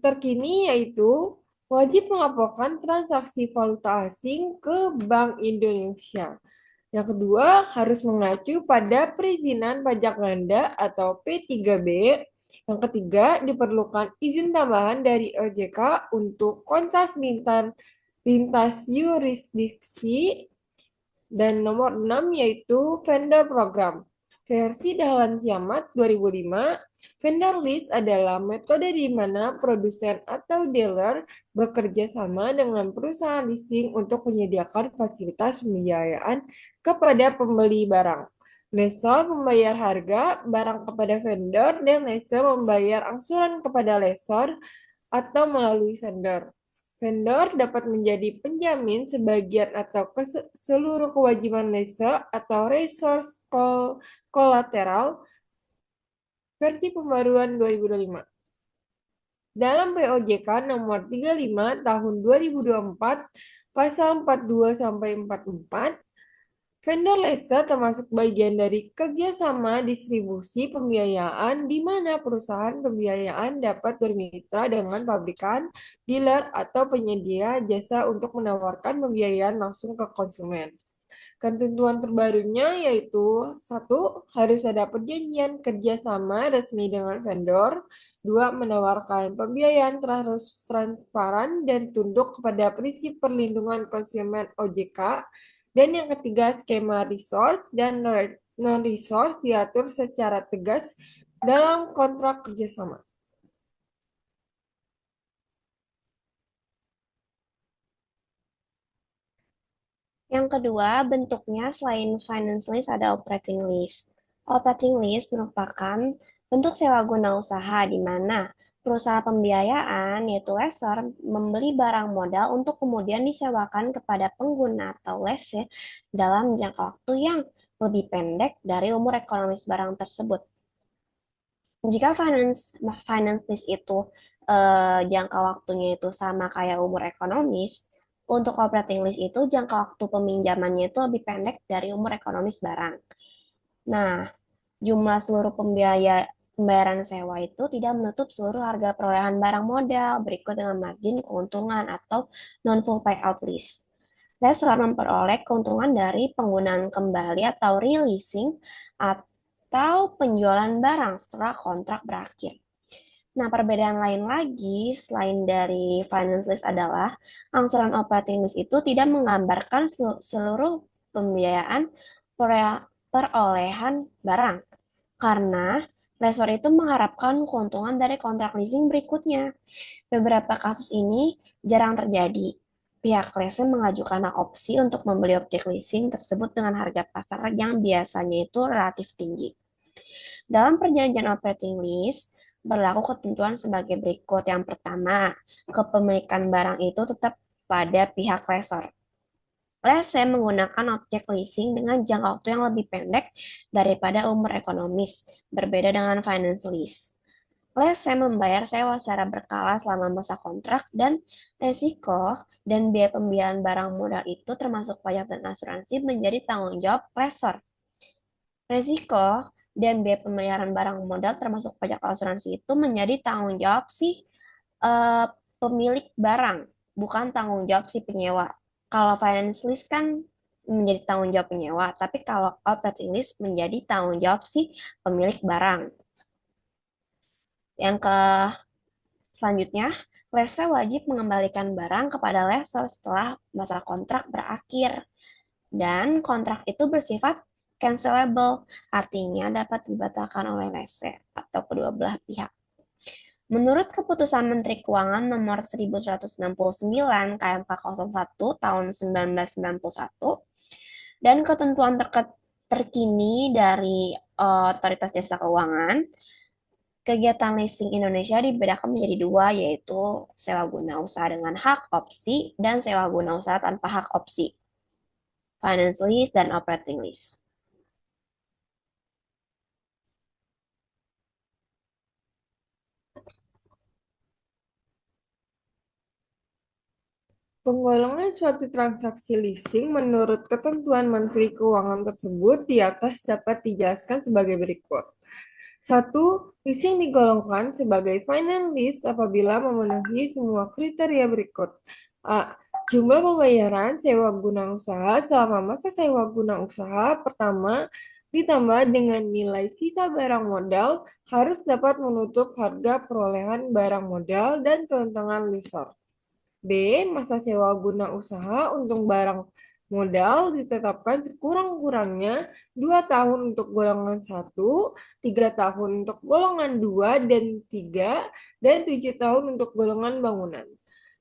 Speaker 2: terkini yaitu wajib melaporkan transaksi valuta asing ke Bank Indonesia. Yang kedua, harus mengacu pada perizinan pajak ganda atau P3B. Yang ketiga, diperlukan izin tambahan dari OJK untuk kontras lintas yurisdiksi. Dan nomor 6 yaitu vendor program. Versi Dahlan Siamat 2005, vendor list adalah metode di mana produsen atau dealer bekerja sama dengan perusahaan leasing untuk menyediakan fasilitas pembiayaan kepada pembeli barang. Lessor membayar harga barang kepada vendor dan lessor membayar angsuran kepada lessor atau melalui vendor. Vendor dapat menjadi penjamin sebagian atau seluruh kewajiban lessor atau resource kolateral versi pembaruan 2025. Dalam POJK nomor 35 tahun 2024, pasal 42 sampai 44, vendor lessor termasuk bagian dari kerjasama distribusi pembiayaan di mana perusahaan pembiayaan dapat bermitra dengan pabrikan, dealer, atau penyedia jasa untuk menawarkan pembiayaan langsung ke konsumen. Ketentuan terbarunya yaitu satu, harus ada perjanjian kerjasama resmi dengan vendor. Dua, menawarkan pembiayaan transparan dan tunduk kepada prinsip perlindungan konsumen OJK. Dan yang ketiga, skema resource dan non-resource diatur secara tegas dalam kontrak kerjasama.
Speaker 1: Yang kedua, bentuknya selain finance lease ada operating lease. Operating lease merupakan bentuk sewa guna usaha di mana perusahaan pembiayaan, yaitu lessor, membeli barang modal untuk kemudian disewakan kepada pengguna atau lessee dalam jangka waktu yang lebih pendek dari umur ekonomis barang tersebut. Jika finance lease itu jangka waktunya itu sama kayak umur ekonomis, untuk operating lease itu jangka waktu peminjamannya itu lebih pendek dari umur ekonomis barang. Nah, jumlah seluruh pembayaran sewa itu tidak menutup seluruh harga perolehan barang modal berikut dengan margin keuntungan atau non-full payout lease. Lessor memperoleh keuntungan dari penggunaan kembali atau releasing atau penjualan barang setelah kontrak berakhir. Nah, perbedaan lain lagi selain dari finance lease adalah angsuran operating lease itu tidak menggambarkan seluruh pembiayaan perolehan barang karena lessor itu mengharapkan keuntungan dari kontrak leasing berikutnya. Beberapa kasus ini jarang terjadi. Pihak leasing mengajukan hak opsi untuk membeli objek leasing tersebut dengan harga pasar yang biasanya itu relatif tinggi. Dalam perjanjian operating lease, berlaku ketentuan sebagai berikut. Yang pertama, kepemilikan barang itu tetap pada pihak lessor. Lessee menggunakan objek leasing dengan jangka waktu yang lebih pendek daripada umur ekonomis, berbeda dengan finance lease. Lessee membayar sewa secara berkala selama masa kontrak dan resiko dan biaya pembiayaan barang modal itu termasuk pajak dan asuransi menjadi tanggung jawab lessor. Resiko dan biaya pembayaran barang modal termasuk pajak asuransi itu menjadi tanggung jawab si eh, pemilik barang, bukan tanggung jawab si penyewa. Kalau finance lease kan menjadi tanggung jawab penyewa, tapi kalau operating lease menjadi tanggung jawab si pemilik barang. Yang ke selanjutnya, lessor wajib mengembalikan barang kepada lessor setelah masa kontrak berakhir. Dan kontrak itu bersifat cancelable, artinya dapat dibatalkan oleh lessee atau kedua belah pihak. Menurut Keputusan Menteri Keuangan Nomor 1169 KM 401 Tahun 1991 dan ketentuan terkini dari Otoritas Jasa Keuangan, kegiatan leasing Indonesia dibedakan menjadi dua, yaitu sewa guna usaha dengan hak opsi dan sewa guna usaha tanpa hak opsi, finance lease dan operating lease.
Speaker 2: Penggolongan suatu transaksi leasing menurut ketentuan Menteri Keuangan tersebut di atas dapat dijelaskan sebagai berikut. Satu, leasing digolongkan sebagai finance lease apabila memenuhi semua kriteria berikut. A. Jumlah pembayaran sewa guna usaha selama masa sewa guna usaha pertama ditambah dengan nilai sisa barang modal harus dapat menutup harga perolehan barang modal dan keuntungan lessor. B. Masa sewa guna usaha untuk barang modal ditetapkan sekurang-kurangnya 2 tahun untuk golongan satu, 3 tahun untuk golongan 2 dan 3, dan 7 tahun untuk golongan bangunan.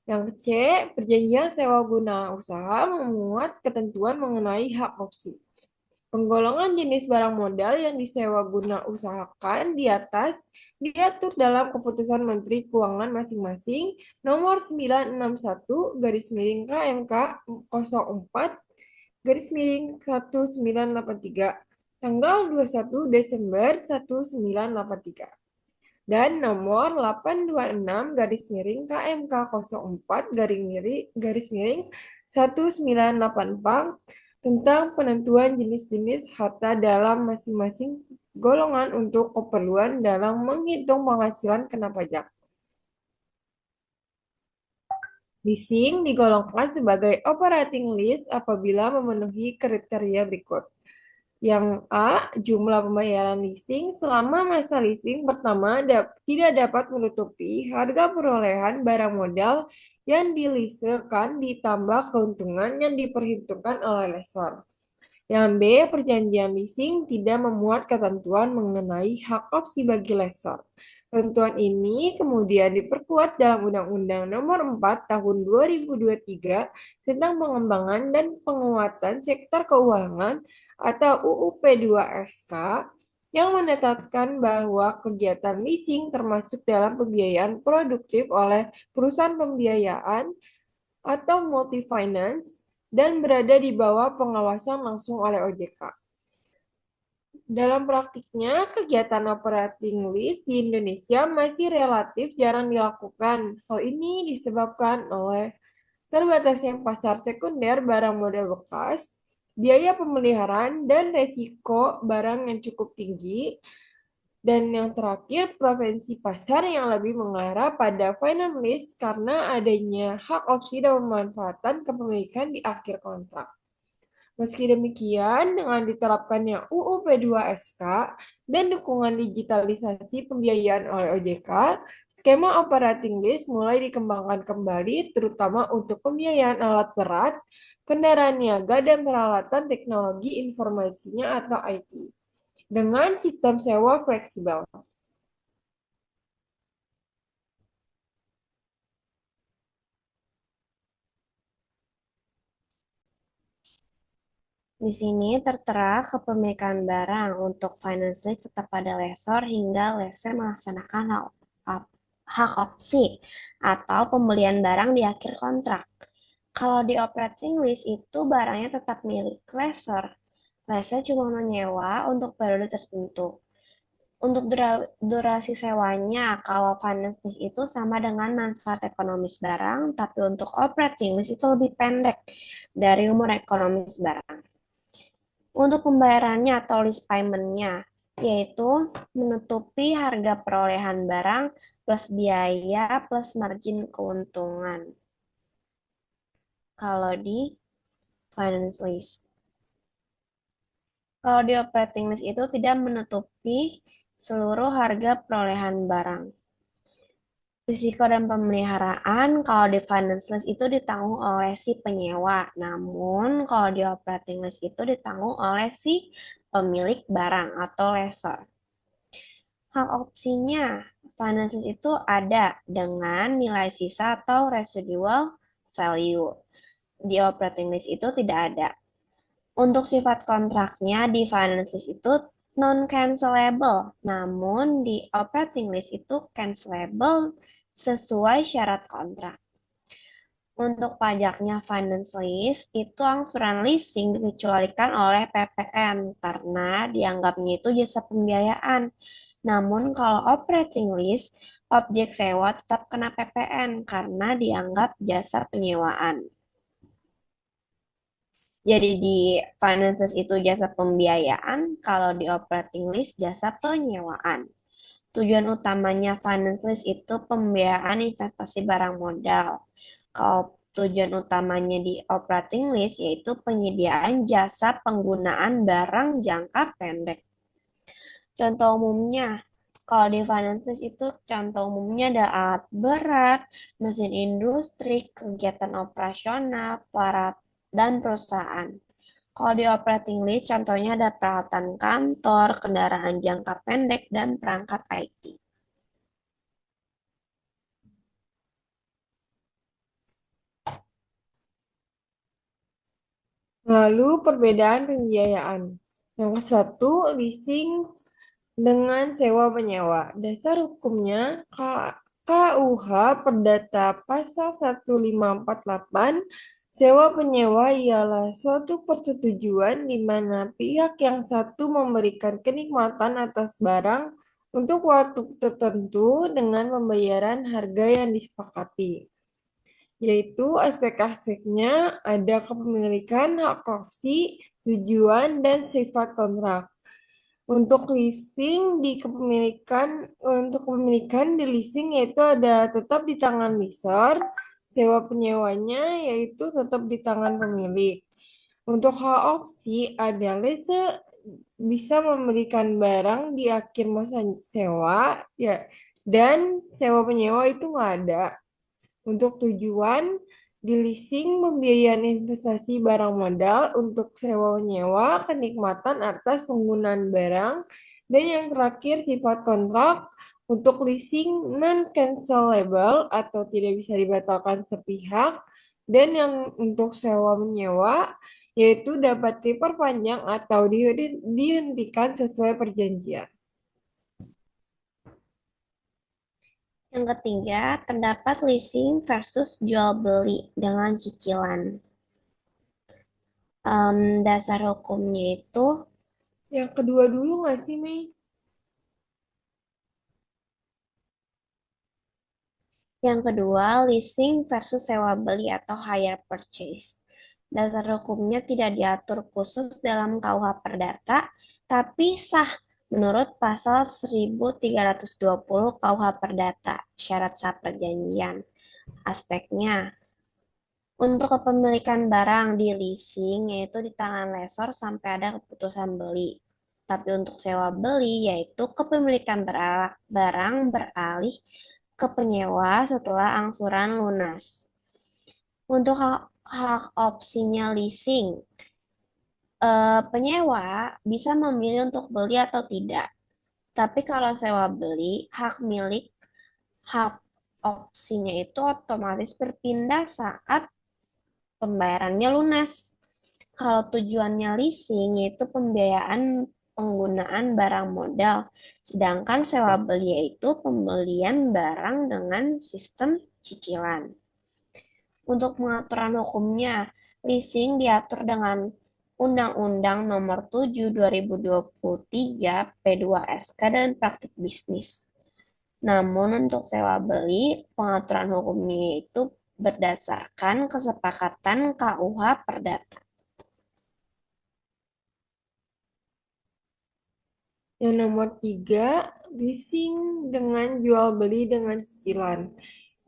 Speaker 2: Yang C. Perjanjian sewa guna usaha memuat ketentuan mengenai hak opsi. Penggolongan jenis barang modal yang disewa guna usahakan di atas diatur dalam Keputusan Menteri Keuangan masing-masing nomor 961 garis miring KMK 04 garis miring 1983 tanggal 21 Desember 1983 dan nomor 826 garis miring KMK 04 garis miring 1984 tentang penentuan jenis-jenis harta dalam masing-masing golongan untuk keperluan dalam menghitung penghasilan kena pajak. Leasing digolongkan sebagai operating lease apabila memenuhi kriteria berikut. Yang A, jumlah pembayaran leasing selama masa leasing pertama tidak dapat menutupi harga perolehan barang modal yang dilisekan ditambah keuntungan yang diperhitungkan oleh lessor. Yang B, perjanjian leasing tidak memuat ketentuan mengenai hak opsi bagi lessor. Ketentuan ini kemudian diperkuat dalam Undang-Undang Nomor 4 Tahun 2023 tentang pengembangan dan penguatan sektor keuangan atau UU P2SK yang menetapkan bahwa kegiatan leasing termasuk dalam pembiayaan produktif oleh perusahaan pembiayaan atau multi-finance dan berada di bawah pengawasan langsung oleh OJK. Dalam praktiknya, kegiatan operating lease di Indonesia masih relatif jarang dilakukan. Hal ini disebabkan oleh terbatasnya pasar sekunder barang modal bekas, biaya pemeliharaan, dan resiko barang yang cukup tinggi. Dan yang terakhir, provinsi pasar yang lebih mengarah pada finance lease karena adanya hak opsi dan pemanfaatan kepemilikan di akhir kontrak. Meski demikian, dengan diterapkannya UU P2SK dan dukungan digitalisasi pembiayaan oleh OJK, skema operating lease mulai dikembangkan kembali, terutama untuk pembiayaan alat berat, kendaraan niaga, dan peralatan teknologi informasinya atau IT, dengan sistem sewa fleksibel.
Speaker 1: Di sini tertera kepemilikan barang untuk finance lease tetap pada lessor hingga lessor melaksanakan hak opsi atau pembelian barang di akhir kontrak. Kalau di operating lease itu barangnya tetap milik lessor. Lessor cuma menyewa untuk periode tertentu. Untuk durasi sewanya, kalau finance lease itu sama dengan manfaat ekonomis barang, tapi untuk operating lease itu lebih pendek dari umur ekonomis barang. Untuk pembayarannya atau lease payment-nya, yaitu menutupi harga perolehan barang plus biaya plus margin keuntungan. Kalau di finance lease. Kalau di operating lease itu tidak menutupi seluruh harga perolehan barang. Risiko dan pemeliharaan kalau di finance lease itu ditanggung oleh si penyewa. Namun kalau di operating lease itu ditanggung oleh si pemilik barang atau lessor. Hak opsinya finance lease itu ada dengan nilai sisa atau residual value. Di operating lease itu tidak ada. Untuk sifat kontraknya di finance lease itu non-cancelable, namun di operating lease itu cancelable sesuai syarat kontrak. Untuk pajaknya finance lease, itu angsuran leasing dikecualikan oleh PPN karena dianggapnya itu jasa pembiayaan. Namun kalau operating lease, objek sewa tetap kena PPN karena dianggap jasa penyewaan. Jadi di finance lease itu jasa pembiayaan, kalau di operating lease jasa penyewaan. Tujuan utamanya finance lease itu pembiayaan investasi barang modal. Kalau Tujuan utamanya di operating lease yaitu penyediaan jasa penggunaan barang jangka pendek. Contoh umumnya, kalau di finance lease itu contoh umumnya ada alat berat, mesin industri, kegiatan operasional, para dan perusahaan. Kalau di operating list, contohnya ada peralatan kantor, kendaraan jangka pendek, dan perangkat IT.
Speaker 2: Lalu perbedaan pembiayaan. Yang satu, leasing dengan sewa penyewa. Dasar hukumnya KUH Perdata Pasal 1548, sewa penyewa ialah suatu persetujuan di mana pihak yang satu memberikan kenikmatan atas barang untuk waktu tertentu dengan pembayaran harga yang disepakati, yaitu aspek-aspeknya ada kepemilikan, hak opsi, tujuan, dan sifat kontrak. Untuk kepemilikan di leasing yaitu ada tetap di tangan lessor, sewa penyewanya yaitu tetap di tangan pemilik. Untuk hak opsi ada lessor bisa memberikan barang di akhir masa sewa ya, dan sewa penyewa itu nggak ada. Untuk tujuan di leasing pembiayaan investasi barang modal, untuk sewa menyewa kenikmatan atas penggunaan barang, dan yang terakhir sifat kontrak untuk leasing non cancelable atau tidak bisa dibatalkan sepihak, dan yang untuk sewa menyewa yaitu dapat diperpanjang atau dihentikan sesuai perjanjian.
Speaker 1: Yang ketiga, terdapat leasing versus jual beli dengan cicilan. Dasar hukumnya itu,
Speaker 2: Yang kedua dulu nggak sih, Mei?
Speaker 1: yang kedua, leasing versus sewa beli atau hire purchase. Dasar hukumnya tidak diatur khusus dalam KUH Perdata, tapi sah menurut pasal 1320 KUH Perdata, syarat sah perjanjian. Aspeknya, untuk kepemilikan barang di leasing yaitu di tangan lessor sampai ada keputusan beli. Tapi untuk sewa beli yaitu kepemilikan barang beralih ke penyewa setelah angsuran lunas. Untuk hak opsinya leasing, penyewa bisa memilih untuk beli atau tidak. Tapi kalau sewa beli, hak opsinya itu otomatis berpindah saat pembayarannya lunas. Kalau tujuannya leasing, yaitu pembiayaan penggunaan barang modal. Sedangkan sewa beli yaitu pembelian barang dengan sistem cicilan. Untuk pengaturan hukumnya, leasing diatur dengan Undang-Undang Nomor 7 2023 P2SK dan Praktik Bisnis. Namun untuk sewa beli, pengaturan hukumnya itu berdasarkan kesepakatan KUH Perdata.
Speaker 2: Yang nomor tiga, leasing dengan jual beli dengan cicilan.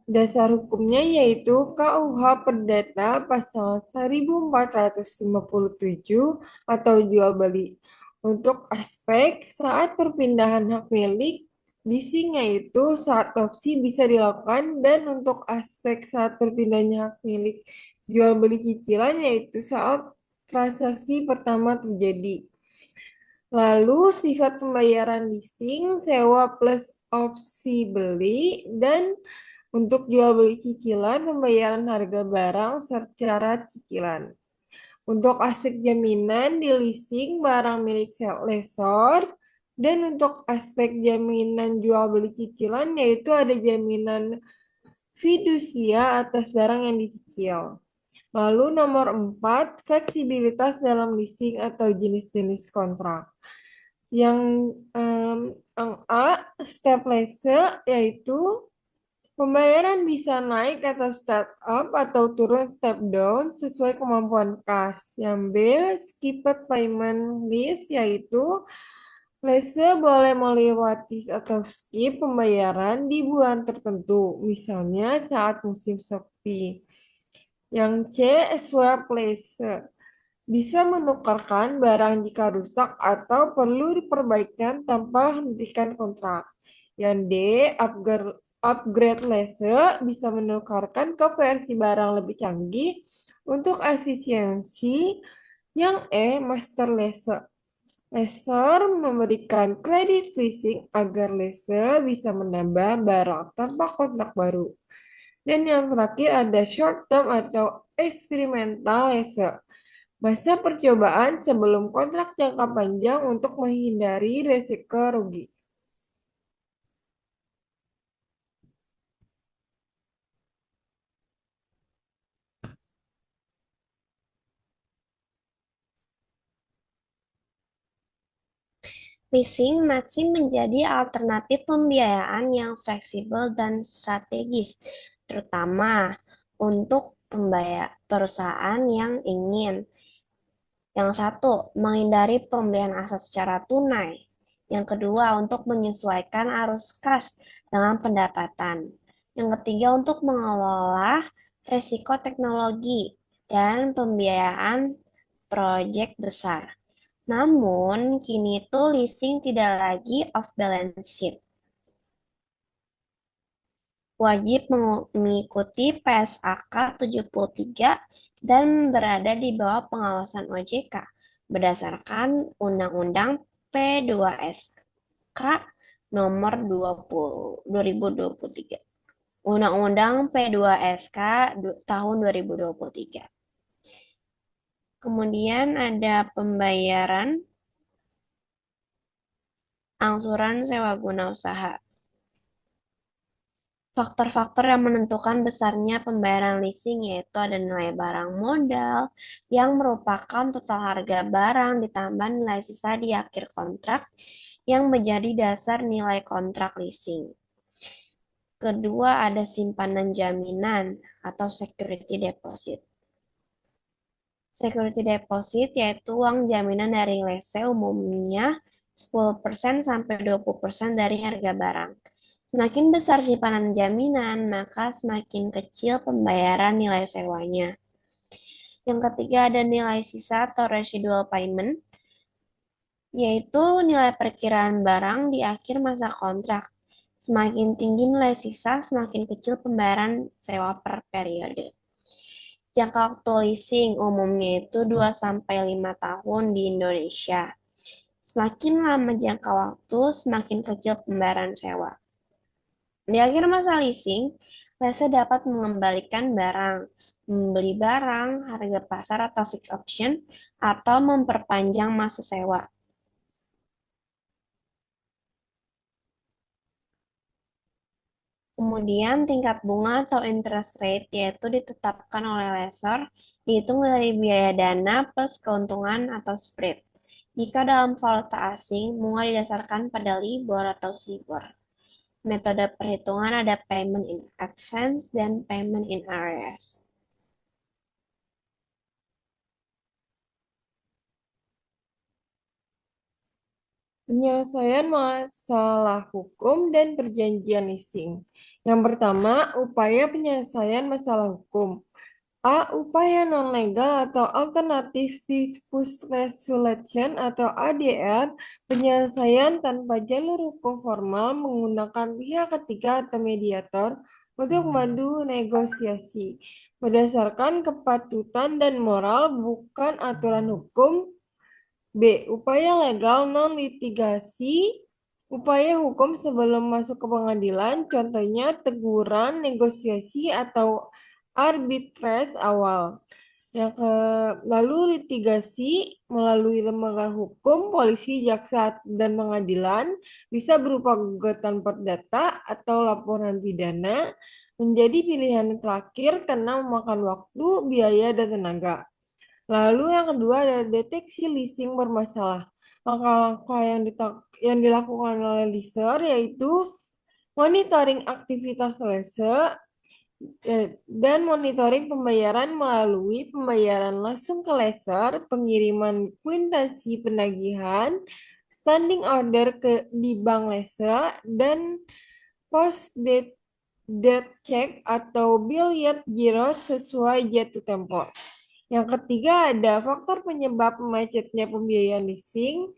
Speaker 2: Dasar hukumnya yaitu KUH Perdata Pasal 1457 atau jual beli. Untuk aspek saat perpindahan hak milik, leasing yaitu saat opsi bisa dilakukan, dan untuk aspek saat perpindahannya hak milik jual beli cicilan yaitu saat transaksi pertama terjadi. Lalu sifat pembayaran leasing, sewa plus opsi beli, dan untuk jual beli cicilan, pembayaran harga barang secara cicilan. Untuk aspek jaminan di leasing barang milik lessor, dan untuk aspek jaminan jual beli cicilan yaitu ada jaminan fidusia atas barang yang dicicil. Lalu nomor 4, fleksibilitas dalam leasing atau jenis-jenis kontrak. Yang yang A, step lease yaitu pembayaran bisa naik atau step up atau turun step down sesuai kemampuan kas. Yang B, skipped payment lease yaitu lease boleh melewati atau skip pembayaran di bulan tertentu, misalnya saat musim sepi. Yang C, swap lease. Bisa menukarkan barang jika rusak atau perlu diperbaikan tanpa hentikan kontrak. Yang D, upgrade lease bisa menukarkan ke versi barang lebih canggih untuk efisiensi. Yang E, master lease. Leaser memberikan kredit leasing agar leaser bisa menambah barang tanpa kontrak baru. Dan yang terakhir ada short term atau experimental lease. Masa percobaan sebelum kontrak jangka panjang untuk menghindari resiko rugi.
Speaker 1: Leasing masih menjadi alternatif pembiayaan yang fleksibel dan strategis, terutama untuk perusahaan yang ingin yang satu, menghindari pembelian aset secara tunai. Yang kedua, untuk menyesuaikan arus kas dengan pendapatan. Yang ketiga, untuk mengelola risiko teknologi dan pembiayaan proyek besar. Namun, kini itu leasing tidak lagi off balance sheet. Wajib mengikuti PSAK 73 dan berada di bawah pengawasan OJK berdasarkan Undang-Undang P2SK nomor 20 2023. Undang-Undang P2SK tahun 2023. Kemudian ada pembayaran angsuran sewa guna usaha. Faktor-faktor yang menentukan besarnya pembayaran leasing yaitu ada nilai barang modal yang merupakan total harga barang ditambah nilai sisa di akhir kontrak yang menjadi dasar nilai kontrak leasing. Kedua ada simpanan jaminan atau security deposit. Security deposit yaitu uang jaminan dari lese umumnya 10% sampai 20% dari harga barang. Semakin besar simpanan jaminan, maka semakin kecil pembayaran nilai sewanya. Yang ketiga ada nilai sisa atau residual payment, yaitu nilai perkiraan barang di akhir masa kontrak. Semakin tinggi nilai sisa, semakin kecil pembayaran sewa per periode. Jangka waktu leasing umumnya itu 2 sampai 5 tahun di Indonesia. Semakin lama jangka waktu, semakin kecil pembayaran sewa. Di akhir masa leasing, lessee dapat mengembalikan barang, membeli barang, harga pasar atau fixed option, atau memperpanjang masa sewa. Kemudian tingkat bunga atau interest rate yaitu ditetapkan oleh lessor, dihitung dari biaya dana plus keuntungan atau spread. Jika dalam valuta asing, bunga didasarkan pada LIBOR atau SIBOR. Metode perhitungan ada payment in advance dan payment in arrears.
Speaker 2: Penyelesaian masalah hukum dan perjanjian leasing. Yang pertama, upaya penyelesaian masalah hukum. A. Upaya non-legal atau Alternative Dispute Resolution atau ADR, penyelesaian tanpa jalur hukum formal menggunakan pihak ketiga atau mediator untuk membantu negosiasi. Berdasarkan kepatutan dan moral, bukan aturan hukum. B. Upaya legal non-litigasi, upaya hukum sebelum masuk ke pengadilan, contohnya teguran, negosiasi, atau arbitrase awal. Lalu litigasi melalui lembaga hukum, polisi, jaksa, dan pengadilan bisa berupa gugatan perdata atau laporan pidana menjadi pilihan terakhir karena memakan waktu, biaya, dan tenaga. Lalu yang kedua ada deteksi leasing bermasalah. Langkah-langkah yang dilakukan oleh leaser yaitu monitoring aktivitas lessee dan monitoring pembayaran melalui pembayaran langsung ke lessor, pengiriman kuitansi penagihan, standing order di bank lessor, dan post date debt check atau billiard giro sesuai jatuh tempo. Yang ketiga ada faktor penyebab macetnya pembiayaan leasing.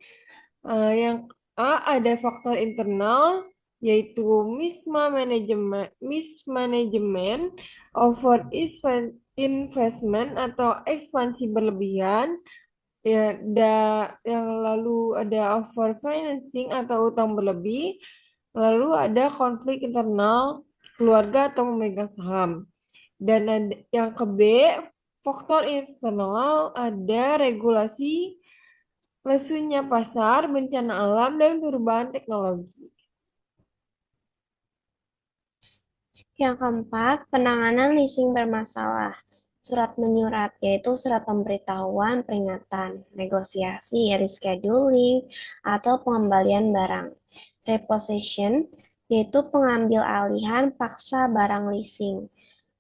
Speaker 2: Yang A ada faktor internal yaitu mismanagement, over investment atau ekspansi berlebihan. Ya, yang lalu ada over financing atau utang berlebih. Lalu ada konflik internal keluarga atau memegang saham. Dan ada, yang ke B, faktor eksternal ada regulasi, lesunya pasar, bencana alam, dan perubahan teknologi.
Speaker 1: Yang keempat, penanganan leasing bermasalah. Surat menyurat, yaitu surat pemberitahuan, peringatan, negosiasi, rescheduling, atau pengembalian barang. Repossession, yaitu pengambil alihan paksa barang leasing.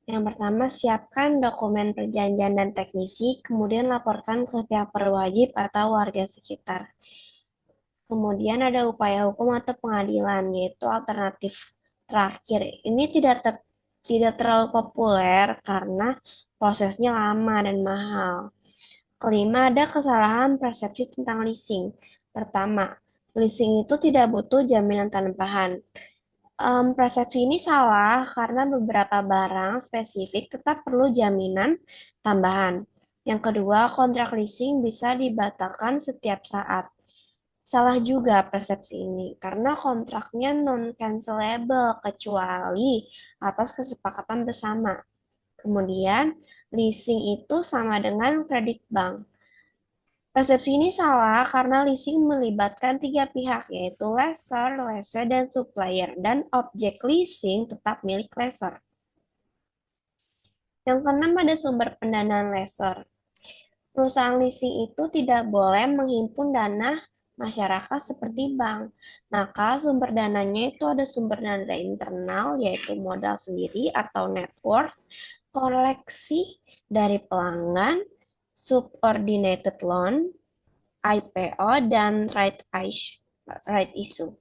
Speaker 1: Yang pertama, siapkan dokumen perjanjian dan teknisi, kemudian laporkan ke pihak berwajib atau warga sekitar. Kemudian ada upaya hukum atau pengadilan, yaitu alternatif terakhir. Ini tidak terlalu populer karena prosesnya lama dan mahal. Kelima, ada kesalahan persepsi tentang leasing. Pertama, leasing itu tidak butuh jaminan tambahan. Persepsi ini salah karena beberapa barang spesifik tetap perlu jaminan tambahan. Yang kedua, kontrak leasing bisa dibatalkan setiap saat. Salah juga persepsi ini, karena kontraknya non-cancelable kecuali atas kesepakatan bersama. Kemudian, leasing itu sama dengan kredit bank. Persepsi ini salah karena leasing melibatkan tiga pihak, yaitu lessor, lessee, dan supplier, dan objek leasing tetap milik lessor. Yang keenam ada sumber pendanaan lessor. Perusahaan leasing itu tidak boleh menghimpun dana masyarakat seperti bank. Maka sumber dananya itu ada sumber dana internal, yaitu modal sendiri atau net worth, koleksi dari pelanggan, subordinated loan, IPO, dan right issue.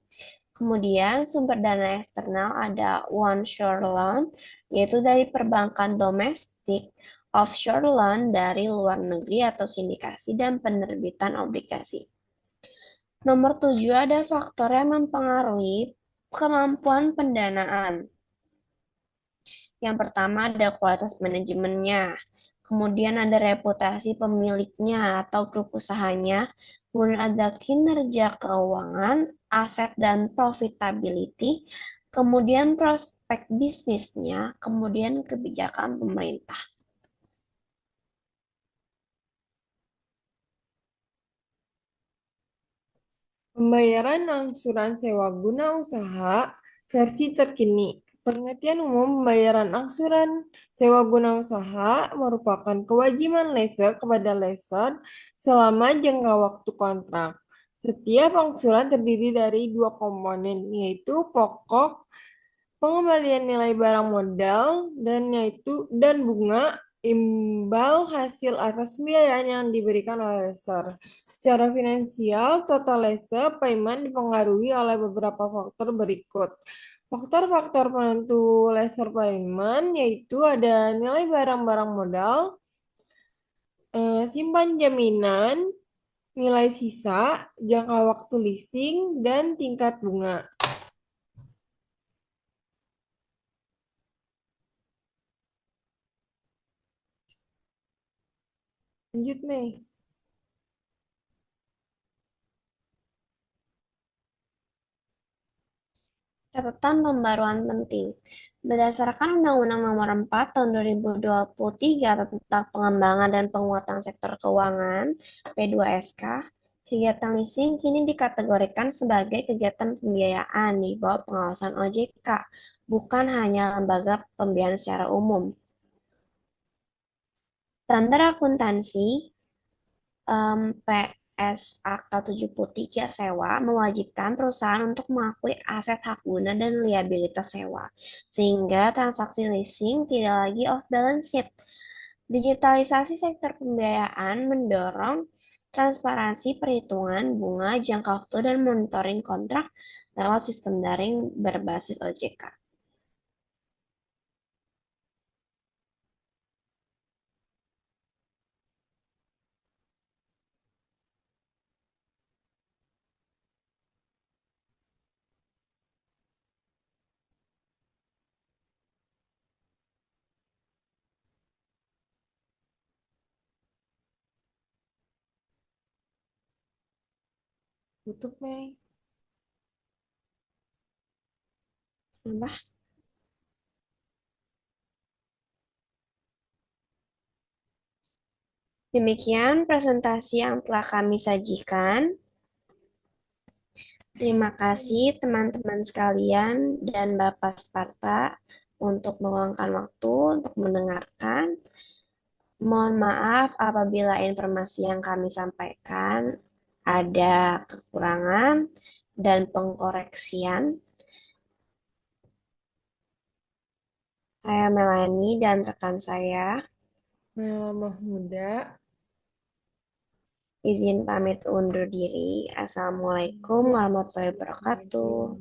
Speaker 1: Kemudian sumber dana eksternal ada onshore loan, yaitu dari perbankan domestik, offshore loan dari luar negeri atau sindikasi dan penerbitan obligasi. Nomor 7 ada faktor yang mempengaruhi kemampuan pendanaan. Yang pertama ada kualitas manajemennya, kemudian ada reputasi pemiliknya atau grup usahanya, kemudian ada kinerja keuangan, aset dan profitability, kemudian prospek bisnisnya, kemudian kebijakan pemerintah.
Speaker 2: Pembayaran angsuran sewa guna usaha versi terkini. Pengertian umum pembayaran angsuran sewa guna usaha merupakan kewajiban lessor kepada lessor selama jangka waktu kontrak. Setiap angsuran terdiri dari dua komponen, yaitu pokok pengembalian nilai barang modal dan bunga imbal hasil atas pembiayaan yang diberikan oleh lessor. Secara finansial, total lessor payment dipengaruhi oleh beberapa faktor berikut. Faktor-faktor penentu lessor payment yaitu ada nilai barang-barang modal, simpan jaminan, nilai sisa, jangka waktu leasing, dan tingkat bunga. Lanjut, Mei.
Speaker 1: Catatan pembaruan penting. Berdasarkan Undang-Undang Nomor 4 Tahun 2023 tentang pengembangan dan penguatan sektor keuangan P2SK, kegiatan leasing kini dikategorikan sebagai kegiatan pembiayaan di bawah pengawasan OJK, bukan hanya lembaga pembiayaan secara umum. Standar akuntansi PSAK 73 sewa mewajibkan perusahaan untuk mengakui aset hak guna dan liabilitas sewa, sehingga transaksi leasing tidak lagi off balance sheet. Digitalisasi sektor pembiayaan mendorong transparansi perhitungan bunga, jangka waktu, dan monitoring kontrak lewat sistem daring berbasis OJK.
Speaker 2: Tutup, Mei.
Speaker 1: Apa? Demikian presentasi yang telah kami sajikan. Terima kasih teman-teman sekalian dan Bapak Sparta untuk meluangkan waktu untuk mendengarkan. Mohon maaf apabila informasi yang kami sampaikan ada kekurangan dan pengkoreksian. Saya Melanie dan rekan saya
Speaker 2: Mela Mahmuda.
Speaker 1: izin pamit undur diri. Assalamualaikum warahmatullahi wabarakatuh.